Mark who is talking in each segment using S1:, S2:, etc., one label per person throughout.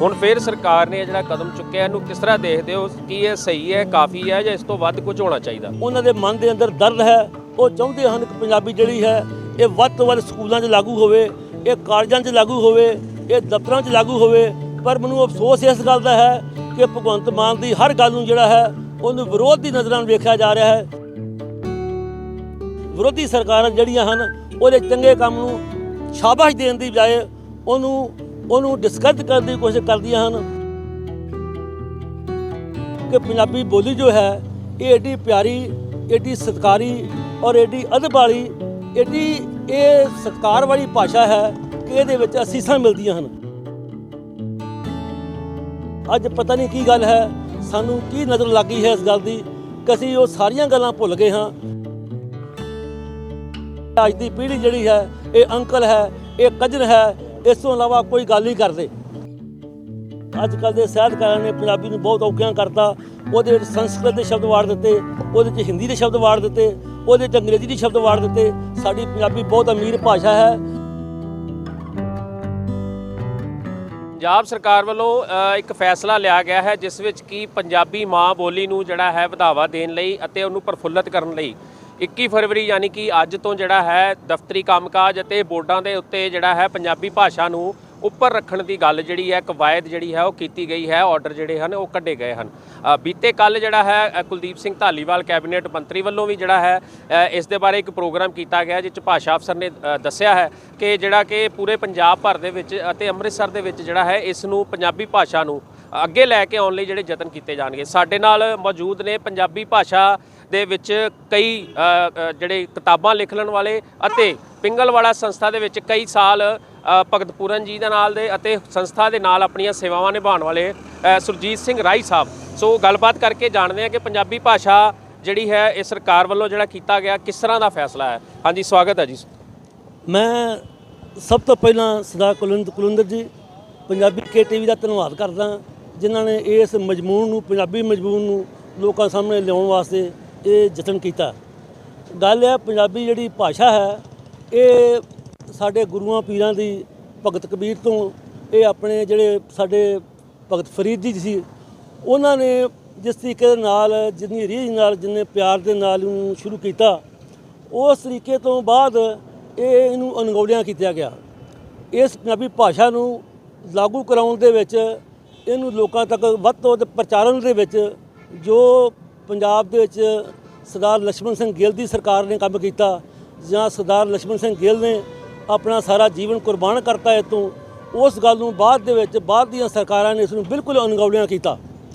S1: ਹੁਣ ਫਿਰ ਸਰਕਾਰ ਨੇ ਜਿਹੜਾ ਕਦਮ ਚੁੱਕਿਆ ਇਹਨੂੰ ਕਿਸ ਤਰ੍ਹਾਂ ਦੇਖਦੇ ਹੋ ਕਿ ਇਹ ਸਹੀ ਹੈ, ਕਾਫੀ ਹੈ ਜਾਂ ਇਸ ਤੋਂ ਵੱਧ ਕੁਝ ਹੋਣਾ ਚਾਹੀਦਾ?
S2: ਉਹਨਾਂ ਦੇ ਮਨ ਦੇ ਅੰਦਰ ਦਰਦ ਹੈ। ਉਹ ਚਾਹੁੰਦੇ ਹਨ ਕਿ ਪੰਜਾਬੀ ਜਿਹੜੀ ਹੈ ਇਹ ਵੱਧ ਤੋਂ ਵੱਧ ਸਕੂਲਾਂ 'ਚ ਲਾਗੂ ਹੋਵੇ, ਇਹ ਕਾਲਜਾਂ 'ਚ ਲਾਗੂ ਹੋਵੇ, ਇਹ ਦਫ਼ਤਰਾਂ 'ਚ ਲਾਗੂ ਹੋਵੇ। ਪਰ ਮੈਨੂੰ ਅਫਸੋਸ ਇਸ ਗੱਲ ਦਾ ਹੈ ਕਿ ਭਗਵੰਤ ਮਾਨ ਦੀ ਹਰ ਗੱਲ ਨੂੰ ਜਿਹੜਾ ਹੈ ਉਹਨੂੰ ਵਿਰੋਧ ਦੀ ਨਜ਼ਰਾਂ ਨਾਲ ਵੇਖਿਆ ਜਾ ਰਿਹਾ ਹੈ। ਵਿਰੋਧੀ ਸਰਕਾਰਾਂ ਜਿਹੜੀਆਂ ਹਨ ਉਹਦੇ ਚੰਗੇ ਕੰਮ ਨੂੰ ਸ਼ਾਬਾਸ਼ ਦੇਣ ਦੀ ਬਜਾਏ ਉਹਨੂੰ ਡਿਸਕਰੈਡਿਟ ਕਰਨ ਦੀ ਕੋਸ਼ਿਸ਼ ਕਰਦੀਆਂ ਹਨ ਕਿ ਪੰਜਾਬੀ ਬੋਲੀ ਜੋ ਹੈ ਇਹ ਏਡੀ ਪਿਆਰੀ, ਏਡੀ ਸਤਿਕਾਰੀ ਔਰ ਏਡੀ ਅਦਬ ਵਾਲੀ, ਏਡੀ ਇਹ ਸਤਿਕਾਰ ਵਾਲੀ ਭਾਸ਼ਾ ਹੈ ਕਿ ਇਹਦੇ ਵਿੱਚ ਅਸੀਸਾਂ ਮਿਲਦੀਆਂ ਹਨ। ਅੱਜ ਪਤਾ ਨਹੀਂ ਕੀ ਗੱਲ ਹੈ, ਸਾਨੂੰ ਕੀ ਨਜ਼ਰ ਲੱਗੀ ਹੈ ਇਸ ਗੱਲ ਦੀ ਕਿ ਅਸੀਂ ਉਹ ਸਾਰੀਆਂ ਗੱਲਾਂ ਭੁੱਲ ਗਏ ਹਾਂ। ਅੱਜ ਦੀ ਪੀੜ੍ਹੀ ਜਿਹੜੀ ਹੈ ਇਹ ਅੰਕਲ ਹੈ, ਇਹ ਕਜ਼ਨ ਹੈ, ਇਸ ਤੋਂ ਇਲਾਵਾ ਕੋਈ ਗੱਲ ਨਹੀਂ ਕਰਦੇ। ਅੱਜ ਕੱਲ੍ਹ ਦੇ ਸਾਹਿਤਕਾਰਾਂ ਨੇ ਪੰਜਾਬੀ ਨੂੰ ਬਹੁਤ ਔਖਿਆਂ ਕਰਤਾ। ਉਹਦੇ ਵਿੱਚ ਸੰਸਕ੍ਰਿਤ ਦੇ ਸ਼ਬਦ ਵਾੜ ਦਿੱਤੇ, ਉਹਦੇ 'ਚ ਹਿੰਦੀ ਦੇ ਸ਼ਬਦ ਵਾੜ ਦਿੱਤੇ, ਉਹਦੇ 'ਚ ਅੰਗਰੇਜ਼ੀ ਦੇ ਸ਼ਬਦ ਵਾੜ ਦਿੱਤੇ। ਸਾਡੀ ਪੰਜਾਬੀ ਬਹੁਤ ਅਮੀਰ ਭਾਸ਼ਾ ਹੈ।
S1: ਪੰਜਾਬ ਸਰਕਾਰ ਵੱਲੋਂ ਇੱਕ ਫੈਸਲਾ ਲਿਆ ਗਿਆ ਹੈ ਜਿਸ ਵਿੱਚ ਕਿ ਪੰਜਾਬੀ ਮਾਂ ਬੋਲੀ ਨੂੰ ਜਿਹੜਾ ਹੈ ਵਧਾਵਾ ਦੇਣ ਲਈ ਅਤੇ ਉਹਨੂੰ ਪ੍ਰਫੁੱਲਤ ਕਰਨ ਲਈ 21 ਫਰਵਰੀ ਯਾਨੀ ਕਿ ਅੱਜ ਤੋਂ ਜਿਹੜਾ ਹੈ ਦਫ਼ਤਰੀ ਕੰਮਕਾਜ ਅਤੇ ਬੋਰਡਾਂ ਦੇ ਉੱਤੇ ਜਿਹੜਾ ਹੈ ਪੰਜਾਬੀ ਭਾਸ਼ਾ ਨੂੰ ਉੱਪਰ ਰੱਖਣ ਦੀ ਗੱਲ ਜਿਹੜੀ ਹੈ ਕਵਾਇਦ ਜਿਹੜੀ ਹੈ ਉਹ ਕੀਤੀ ਗਈ ਹੈ। ਆਰਡਰ ਜਿਹੜੇ ਹਨ ਉਹ ਕੱਢੇ ਗਏ ਹਨ। ਬੀਤੇ ਕੱਲ ਜਿਹੜਾ ਹੈ ਕੁਲਦੀਪ ਸਿੰਘ ਧਾਲੀਵਾਲ ਕੈਬਨਿਟ ਮੰਤਰੀ ਵੱਲੋਂ ਵੀ ਜਿਹੜਾ ਹੈ ਇਸ ਦੇ ਬਾਰੇ ਇੱਕ ਪ੍ਰੋਗਰਾਮ ਕੀਤਾ ਗਿਆ ਜਿਸ 'ਚ ਭਾਸ਼ਾ ਅਫਸਰ ਨੇ ਦੱਸਿਆ ਹੈ ਕਿ ਜਿਹੜਾ ਕਿ ਪੂਰੇ ਪੰਜਾਬ ਭਰ ਦੇ ਵਿੱਚ ਅਤੇ ਅੰਮ੍ਰਿਤਸਰ ਦੇ ਵਿੱਚ ਜਿਹੜਾ ਹੈ ਇਸ ਨੂੰ ਪੰਜਾਬੀ ਭਾਸ਼ਾ ਨੂੰ ਅੱਗੇ ਲੈ ਕੇ ਆਉਣ ਲਈ ਜਿਹੜੇ ਯਤਨ ਕੀਤੇ ਜਾਣਗੇ। ਸਾਡੇ ਨਾਲ ਮੌਜੂਦ ਨੇ ਪੰਜਾਬੀ ਭਾਸ਼ਾ ਦੇ ਵਿੱਚ ਕਈ ਜਿਹੜੇ ਕਿਤਾਬਾਂ ਲਿਖਣ ਵਾਲੇ ਅਤੇ ਪਿੰਗਲਵਾੜਾ ਸੰਸਥਾ ਦੇ ਵਿੱਚ ਕਈ ਸਾਲ ਭਗਤ ਪੂਰਨ ਜੀ ਦੇ ਨਾਲ ਦੇ ਅਤੇ ਸੰਸਥਾ ਦੇ ਨਾਲ ਆਪਣੀਆਂ ਸੇਵਾਵਾਂ ਨਿਭਾਉਣ ਵਾਲੇ ਸੁਰਜੀਤ ਸਿੰਘ ਰਾਈ ਸਾਹਿਬ। ਸੋ ਗੱਲਬਾਤ ਕਰਕੇ ਜਾਣਦੇ ਹਾਂ ਕਿ ਪੰਜਾਬੀ ਭਾਸ਼ਾ ਜਿਹੜੀ ਹੈ ਇਹ ਸਰਕਾਰ ਵੱਲੋਂ ਜਿਹੜਾ ਕੀਤਾ ਗਿਆ ਕਿਸ ਤਰ੍ਹਾਂ ਦਾ ਫੈਸਲਾ ਹੈ। ਹਾਂਜੀ, ਸਵਾਗਤ ਹੈ ਜੀ।
S2: ਮੈਂ ਸਭ ਤੋਂ ਪਹਿਲਾਂ ਸਰਦਾਰ ਕੁਲਵਿੰਦਰ ਜੀ ਪੰਜਾਬੀ KTV ਦਾ ਧੰਨਵਾਦ ਕਰਦਾ ਜਿਨ੍ਹਾਂ ਨੇ ਇਸ ਮਜ਼ਮੂਨ ਨੂੰ, ਪੰਜਾਬੀ ਮਜ਼ਮੂਨ ਨੂੰ ਲੋਕਾਂ ਸਾਹਮਣੇ ਲਿਆਉਣ ਵਾਸਤੇ ਇਹ ਯਤਨ ਕੀਤਾ। ਗੱਲ ਹੈ ਪੰਜਾਬੀ ਜਿਹੜੀ ਭਾਸ਼ਾ ਹੈ ਇਹ ਸਾਡੇ ਗੁਰੂਆਂ ਪੀਰਾਂ ਦੀ, ਭਗਤ ਕਬੀਰ ਤੋਂ ਇਹ ਆਪਣੇ ਜਿਹੜੇ ਸਾਡੇ ਭਗਤ ਫਰੀਦ ਜੀ ਸੀ ਉਹਨਾਂ ਨੇ ਜਿਸ ਤਰੀਕੇ ਦੇ ਨਾਲ, ਜਿੰਨੀ ਰੀਝ ਨਾਲ, ਜਿੰਨੇ ਪਿਆਰ ਦੇ ਨਾਲ ਇਹਨੂੰ ਸ਼ੁਰੂ ਕੀਤਾ, ਉਸ ਤਰੀਕੇ ਤੋਂ ਬਾਅਦ ਇਹਨੂੰ ਅਣਗੌਲਿਆਂ ਕੀਤਾ ਗਿਆ। ਇਸ ਪੰਜਾਬੀ ਭਾਸ਼ਾ ਨੂੰ ਲਾਗੂ ਕਰਾਉਣ ਦੇ ਵਿੱਚ, ਇਹਨੂੰ ਲੋਕਾਂ ਤੱਕ ਵੱਧ ਤੋਂ ਵੱਧ ਪ੍ਰਚਾਰਨ ਦੇ ਵਿੱਚ ਜੋ ਪੰਜਾਬ ਦੇ ਵਿੱਚ ਸਰਦਾਰ ਲਛਮਣ ਸਿੰਘ ਗਿੱਲ ਦੀ ਸਰਕਾਰ ਨੇ ਕੰਮ ਕੀਤਾ ਜਾਂ ਸਰਦਾਰ ਲਛਮਣ ਸਿੰਘ ਗਿੱਲ ਨੇ ਆਪਣਾ ਸਾਰਾ ਜੀਵਨ ਕੁਰਬਾਨ ਕਰਤਾ ਇਸ ਤੋਂ, ਉਸ ਗੱਲ ਨੂੰ ਬਾਅਦ ਦੇ ਵਿੱਚ ਬਾਅਦ ਦੀਆਂ ਸਰਕਾਰਾਂ ਨੇ ਇਸ ਨੂੰ ਬਿਲਕੁਲ ਅਣਗੌਲਿਆਂ ਕੀਤਾ।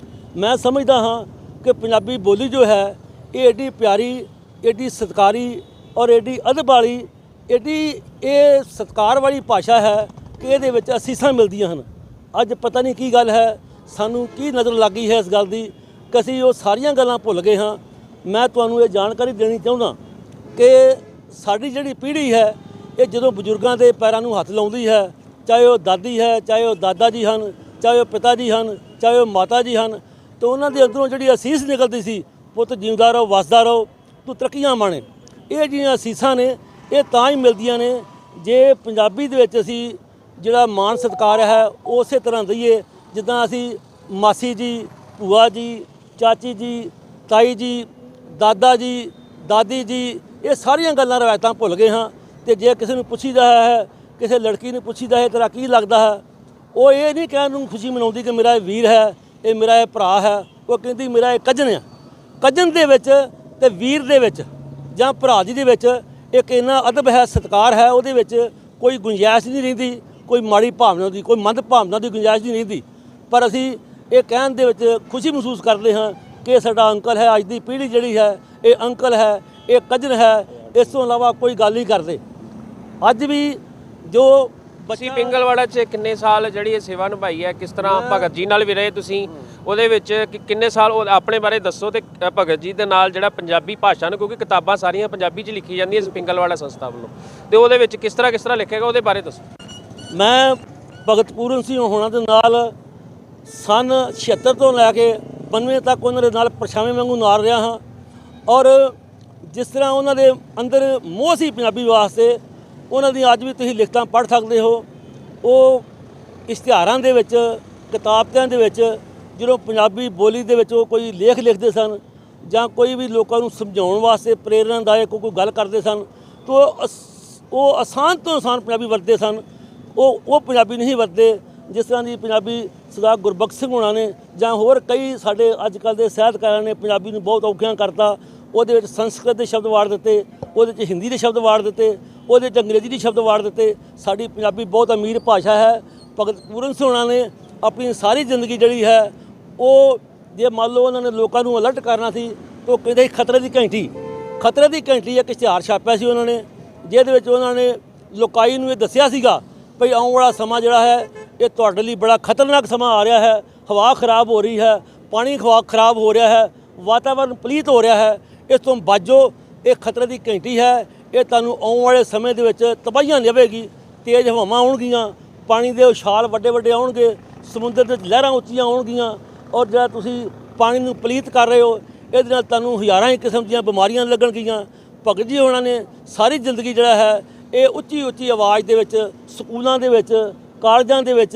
S2: ਮੈਂ ਸਮਝਦਾ ਹਾਂ ਕਿ ਪੰਜਾਬੀ ਬੋਲੀ ਜੋ ਹੈ ਇਹ ਏਡੀ ਪਿਆਰੀ, ਏਡੀ ਸਤਿਕਾਰੀ ਔਰ ਏਡੀ ਅਦਬ ਵਾਲੀ, ਏਡੀ ਇਹ ਸਤਿਕਾਰ ਵਾਲੀ ਭਾਸ਼ਾ ਹੈ ਕਿ ਇਹਦੇ ਵਿੱਚ ਅਸੀਸਾਂ ਮਿਲਦੀਆਂ ਹਨ। ਅੱਜ ਪਤਾ ਨਹੀਂ ਕੀ ਗੱਲ ਹੈ, ਸਾਨੂੰ ਕੀ ਨਜ਼ਰ ਲੱਗੀ ਹੈ ਇਸ ਗੱਲ ਦੀ ਕਿ ਅਸੀਂ ਉਹ ਸਾਰੀਆਂ ਗੱਲਾਂ ਭੁੱਲ ਗਏ ਹਾਂ। ਮੈਂ ਤੁਹਾਨੂੰ ਇਹ ਜਾਣਕਾਰੀ ਦੇਣੀ ਚਾਹੁੰਦਾ ਕਿ ਸਾਡੀ ਜਿਹੜੀ ਪੀੜ੍ਹੀ ਹੈ ਇਹ ਜਦੋਂ ਬਜ਼ੁਰਗਾਂ ਦੇ ਪੈਰਾਂ ਨੂੰ ਹੱਥ ਲਾਉਂਦੀ ਹੈ, ਚਾਹੇ ਉਹ ਦਾਦੀ ਹੈ, ਚਾਹੇ ਉਹ ਦਾਦਾ ਜੀ ਹਨ, ਚਾਹੇ ਉਹ ਪਿਤਾ ਜੀ ਹਨ, ਚਾਹੇ ਉਹ ਮਾਤਾ ਜੀ ਹਨ, ਤਾਂ ਉਹਨਾਂ ਦੇ ਅੰਦਰੋਂ ਜਿਹੜੀ ਅਸੀਸ ਨਿਕਲਦੀ ਸੀ, ਪੁੱਤ ਜਿਉਂਦਾ ਰਹੋ, ਵਸਦਾ ਰਹੋ, ਤੂੰ ਤਰੱਕੀਆਂ ਮਾਣੇ। ਇਹ ਜਿਹੜੀਆਂ ਅਸੀਸਾਂ ਨੇ ਇਹ ਤਾਂ ਹੀ ਮਿਲਦੀਆਂ ਨੇ ਜੇ ਪੰਜਾਬੀ ਦੇ ਵਿੱਚ ਅਸੀਂ ਜਿਹੜਾ ਮਾਣ ਸਤਿਕਾਰ ਹੈ ਉਹ ਉਸੇ ਤਰ੍ਹਾਂ ਦਈਏ ਜਿੱਦਾਂ ਅਸੀਂ ਮਾਸੀ ਜੀ, ਭੂਆ ਜੀ, ਚਾਚੀ ਜੀ, ਤਾਈ ਜੀ, ਦਾਦਾ ਜੀ, ਦਾਦੀ ਜੀ, ਇਹ ਸਾਰੀਆਂ ਗੱਲਾਂ ਰਵਾਇਤਾਂ ਭੁੱਲ ਗਏ ਹਾਂ। ਅਤੇ ਜੇ ਕਿਸੇ ਨੂੰ ਪੁੱਛੀਦਾ ਹੈ, ਕਿਸੇ ਲੜਕੀ ਨੂੰ ਪੁੱਛੀਦਾ ਹੈ ਤੇਰਾ ਕੀ ਲੱਗਦਾ ਹੈ, ਉਹ ਇਹ ਨਹੀਂ ਕਹਿਣ ਨੂੰ ਖੁਸ਼ੀ ਮਨਾਉਂਦੀ ਕਿ ਮੇਰਾ ਇਹ ਵੀਰ ਹੈ, ਇਹ ਮੇਰਾ ਇਹ ਭਰਾ ਹੈ। ਉਹ ਕਹਿੰਦੀ ਮੇਰਾ ਇਹ ਕਜ਼ਨ ਆ। ਕਜ਼ਨ ਦੇ ਵਿੱਚ ਅਤੇ ਵੀਰ ਦੇ ਵਿੱਚ ਜਾਂ ਭਰਾ ਜੀ ਦੇ ਵਿੱਚ ਇੱਕ ਇੰਨਾ ਅਦਬ ਹੈ, ਸਤਿਕਾਰ ਹੈ, ਉਹਦੇ ਵਿੱਚ ਕੋਈ ਗੁੰਜਾਇਸ਼ ਨਹੀਂ ਰਹਿੰਦੀ, ਕੋਈ ਮਾੜੀ ਭਾਵਨਾ ਦੀ, ਕੋਈ ਮੰਦ ਭਾਵਨਾ ਦੀ ਗੁੰਜਾਇਸ਼ ਨਹੀਂ ਰਹਿੰਦੀ। ਪਰ ਅਸੀਂ ਇਹ ਕਹਿਣ ਦੇ ਵਿੱਚ ਖੁਸ਼ੀ ਮਹਿਸੂਸ ਕਰਦੇ ਹਾਂ ਕਿ ਇਹ ਸਾਡਾ ਅੰਕਲ ਹੈ। ਅੱਜ ਦੀ ਪੀੜ੍ਹੀ ਜਿਹੜੀ ਹੈ ਇਹ ਅੰਕਲ ਹੈ, ਇਹ ਕਜ਼ਨ ਹੈ, ਇਸ ਤੋਂ ਇਲਾਵਾ ਕੋਈ ਗੱਲ ਨਹੀਂ ਕਰਦੇ। ਅੱਜ ਵੀ ਜੋ
S1: ਤੁਸੀਂ ਪਿੰਗਲਵਾੜਾ 'ਚ ਕਿੰਨੇ ਸਾਲ ਜਿਹੜੀ ਇਹ ਸੇਵਾ ਨਿਭਾਈ ਹੈ, ਕਿਸ ਤਰ੍ਹਾਂ ਭਗਤ ਜੀ ਨਾਲ ਵੀ ਰਹੇ ਤੁਸੀਂ, ਉਹਦੇ ਵਿੱਚ ਕਿੰਨੇ ਸਾਲ ਉਹ ਆਪਣੇ ਬਾਰੇ ਦੱਸੋ। ਤੇ ਭਗਤ ਜੀ ਦੇ ਨਾਲ ਜਿਹੜਾ ਪੰਜਾਬੀ ਭਾਸ਼ਾ ਨੂੰ, ਕਿਉਂਕਿ ਕਿਤਾਬਾਂ ਸਾਰੀਆਂ ਪੰਜਾਬੀ 'ਚ ਲਿਖੀ ਜਾਂਦੀਆਂ ਇਸ ਪਿੰਗਲਵਾੜਾ ਸੰਸਥਾ ਵੱਲੋਂ, ਤੇ ਉਹਦੇ ਵਿੱਚ ਕਿਸ ਤਰ੍ਹਾਂ ਲਿਖੇਗਾ ਉਹਦੇ ਬਾਰੇ ਦੱਸੋ।
S2: ਮੈਂ ਭਗਤ ਪੂਰਨ ਸਿੰਘ ਹੋਣਾ ਦੇ ਨਾਲ ਸਨ 76 ਤੋਂ ਲੈ ਕੇ 92 ਤੱਕ ਉਹਨਾਂ ਦੇ ਨਾਲ ਪਰਛਾਵੇਂ ਵਾਂਗੂ ਨਾਲ ਰਿਹਾ ਹਾਂ। ਔਰ ਜਿਸ ਤਰ੍ਹਾਂ ਉਹਨਾਂ ਦੇ ਅੰਦਰ ਮੋਹ ਸੀ ਪੰਜਾਬੀ ਵਾਸਤੇ, ਉਹਨਾਂ ਦੀਆਂ ਅੱਜ ਵੀ ਤੁਸੀਂ ਲਿਖਤਾਂ ਪੜ੍ਹ ਸਕਦੇ ਹੋ। ਉਹ ਇਸ਼ਤਿਹਾਰਾਂ ਦੇ ਵਿੱਚ ਕਿਤਾਬਾਂ ਦੇ ਵਿੱਚ ਜਦੋਂ ਪੰਜਾਬੀ ਬੋਲੀ ਦੇ ਵਿੱਚ ਉਹ ਕੋਈ ਲੇਖ ਲਿਖਦੇ ਸਨ ਜਾਂ ਕੋਈ ਵੀ ਲੋਕਾਂ ਨੂੰ ਸਮਝਾਉਣ ਵਾਸਤੇ ਪ੍ਰੇਰਨਾਦਾਇਕ ਕੋਈ ਗੱਲ ਕਰਦੇ ਸਨ ਤਾਂ ਉਹ ਆਸਾਨ ਤੋਂ ਆਸਾਨ ਪੰਜਾਬੀ ਵਰਤਦੇ ਸਨ। ਉਹ ਪੰਜਾਬੀ ਨਹੀਂ ਵਰਤਦੇ ਜਿਸ ਤਰ੍ਹਾਂ ਦੀ ਪੰਜਾਬੀ ਸਰਦਾਰ ਗੁਰਬਖਸ਼ ਸਿੰਘ ਹੋਣਾ ਨੇ ਜਾਂ ਹੋਰ ਕਈ ਸਾਡੇ ਅੱਜ ਕੱਲ੍ਹ ਦੇ ਸਾਹਿਤਕਾਰਾਂ ਨੇ ਪੰਜਾਬੀ ਨੂੰ ਬਹੁਤ ਔਖਿਆਂ ਕਰਤਾ। ਉਹਦੇ ਵਿੱਚ ਸੰਸਕ੍ਰਿਤ ਦੇ ਸ਼ਬਦ ਵਾੜ ਦਿੱਤੇ, ਉਹਦੇ 'ਚ ਹਿੰਦੀ ਦੇ ਸ਼ਬਦ ਵਾੜ ਦਿੱਤੇ, ਉਹਦੇ 'ਚ ਅੰਗਰੇਜ਼ੀ ਦੇ ਸ਼ਬਦ ਵਾੜ ਦਿੱਤੇ। ਸਾਡੀ ਪੰਜਾਬੀ ਬਹੁਤ ਅਮੀਰ ਭਾਸ਼ਾ ਹੈ। ਭਗਤ ਪੂਰਨ ਸਿੰਘ ਹੋਣਾ ਨੇ ਆਪਣੀ ਸਾਰੀ ਜ਼ਿੰਦਗੀ ਜਿਹੜੀ ਹੈ ਉਹ ਜੇ ਮੰਨ ਲਓ ਉਹਨਾਂ ਨੇ ਲੋਕਾਂ ਨੂੰ ਅਲਰਟ ਕਰਨਾ ਸੀ ਤਾਂ ਉਹ ਕਹਿੰਦੇ ਖਤਰੇ ਦੀ ਘੰਟੀ ਇੱਕ ਇਸ਼ਤਿਹਾਰ ਛਾਪਿਆ ਸੀ ਉਹਨਾਂ ਨੇ, ਜਿਹਦੇ ਵਿੱਚ ਉਹਨਾਂ ਨੇ ਲੋਕਾਈ ਨੂੰ ਇਹ ਦੱਸਿਆ ਸੀਗਾ ਭਈ ਆਉਣ ਵਾਲਾ ਸਮਾਂ ਜਿਹੜਾ ਹੈ ਇਹ ਤੁਹਾਡੇ ਲਈ ਬੜਾ ਖਤਰਨਾਕ ਸਮਾਂ ਆ ਰਿਹਾ ਹੈ। ਹਵਾ ਖਰਾਬ ਹੋ ਰਹੀ ਹੈ, ਪਾਣੀ ਖਰਾਬ ਹੋ ਰਿਹਾ ਹੈ, ਵਾਤਾਵਰਨ ਪਲੀਤ ਹੋ ਰਿਹਾ ਹੈ। ਇਸ ਤੋਂ ਬਾਝੋ, ਇਹ ਖਤਰੇ ਦੀ ਘੰਟੀ ਹੈ। ਇਹ ਤੁਹਾਨੂੰ ਆਉਣ ਵਾਲੇ ਸਮੇਂ ਦੇ ਵਿੱਚ ਤਬਾਹੀਆਂ ਦੇਵੇਗੀ। ਤੇਜ਼ ਹਵਾਵਾਂ ਆਉਣਗੀਆਂ, ਪਾਣੀ ਦੇ ਉਛਾਲ ਵੱਡੇ ਵੱਡੇ ਆਉਣਗੇ, ਸਮੁੰਦਰ ਦੇ ਲਹਿਰਾਂ ਉੱਚੀਆਂ ਆਉਣਗੀਆਂ ਔਰ ਜਿਹੜਾ ਤੁਸੀਂ ਪਾਣੀ ਨੂੰ ਪਲੀਤ ਕਰ ਰਹੇ ਹੋ ਇਹਦੇ ਨਾਲ ਤੁਹਾਨੂੰ ਹਜ਼ਾਰਾਂ ਹੀ ਕਿਸਮ ਦੀਆਂ ਬਿਮਾਰੀਆਂ ਲੱਗਣਗੀਆਂ। ਭਗਤ ਜੀ ਹੋਣਾ ਨੇ ਸਾਰੀ ਜ਼ਿੰਦਗੀ ਜਿਹੜਾ ਹੈ ਇਹ ਉੱਚੀ ਉੱਚੀ ਆਵਾਜ਼ ਦੇ ਵਿੱਚ ਸਕੂਲਾਂ ਦੇ ਵਿੱਚ, ਕਾਲਜਾਂ ਦੇ ਵਿੱਚ,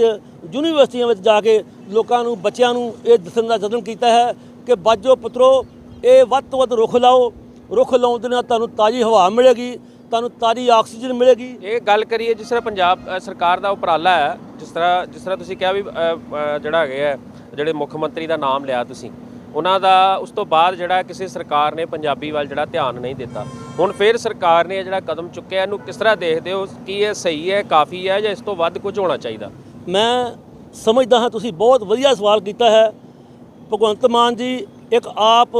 S2: ਯੂਨੀਵਰਸਿਟੀਆਂ ਵਿੱਚ ਜਾ ਕੇ ਲੋਕਾਂ ਨੂੰ, ਬੱਚਿਆਂ ਨੂੰ ਇਹ ਦੱਸਣ ਦਾ ਯਤਨ ਕੀਤਾ ਹੈ ਕਿ ਬਾਜੋ ਪੁੱਤਰੋ, ਇਹ ਵੱਧ ਤੋਂ ਵੱਧ ਰੁੱਖ ਲਾਓ। ਰੁੱਖ ਲਾਉਣ ਦੇ ਨਾਲ ਤੁਹਾਨੂੰ ਤਾਜ਼ੀ ਹਵਾ ਮਿਲੇਗੀ, ਤੁਹਾਨੂੰ ਤਾਜ਼ੀ ਆਕਸੀਜਨ ਮਿਲੇਗੀ।
S1: ਇਹ ਗੱਲ ਕਰੀਏ ਜਿਸ ਤਰ੍ਹਾਂ ਪੰਜਾਬ ਸਰਕਾਰ ਦਾ ਉਪਰਾਲਾ ਹੈ, ਜਿਸ ਤਰ੍ਹਾਂ ਤੁਸੀਂ ਕਿਹਾ ਵੀ ਜਿਹੜਾ ਹੈਗੇ ਆ ਜਿਹੜੇ ਮੁੱਖ ਮੰਤਰੀ ਦਾ ਨਾਮ ਲਿਆ ਤੁਸੀਂ, ਉਹਨਾਂ ਦਾ ਉਸ ਤੋਂ ਬਾਅਦ ਜਿਹੜਾ ਕਿਸੇ ਸਰਕਾਰ ਨੇ ਪੰਜਾਬੀ ਵੱਲ ਜਿਹੜਾ ਧਿਆਨ ਨਹੀਂ ਦਿੱਤਾ। ਹੁਣ ਫਿਰ ਸਰਕਾਰ ਨੇ ਜਿਹੜਾ ਕਦਮ ਚੁੱਕਿਆ ਇਹਨੂੰ ਕਿਸ ਤਰ੍ਹਾਂ ਦੇਖਦੇ ਹੋ? ਕੀ ਇਹ ਸਹੀ ਹੈ, ਕਾਫੀ ਹੈ ਜਾਂ ਇਸ ਤੋਂ ਵੱਧ ਕੁਝ ਹੋਣਾ ਚਾਹੀਦਾ?
S2: ਮੈਂ ਸਮਝਦਾ ਹਾਂ ਤੁਸੀਂ ਬਹੁਤ ਵਧੀਆ ਸਵਾਲ ਕੀਤਾ ਹੈ। ਭਗਵੰਤ ਮਾਨ ਜੀ ਇੱਕ ਆਪ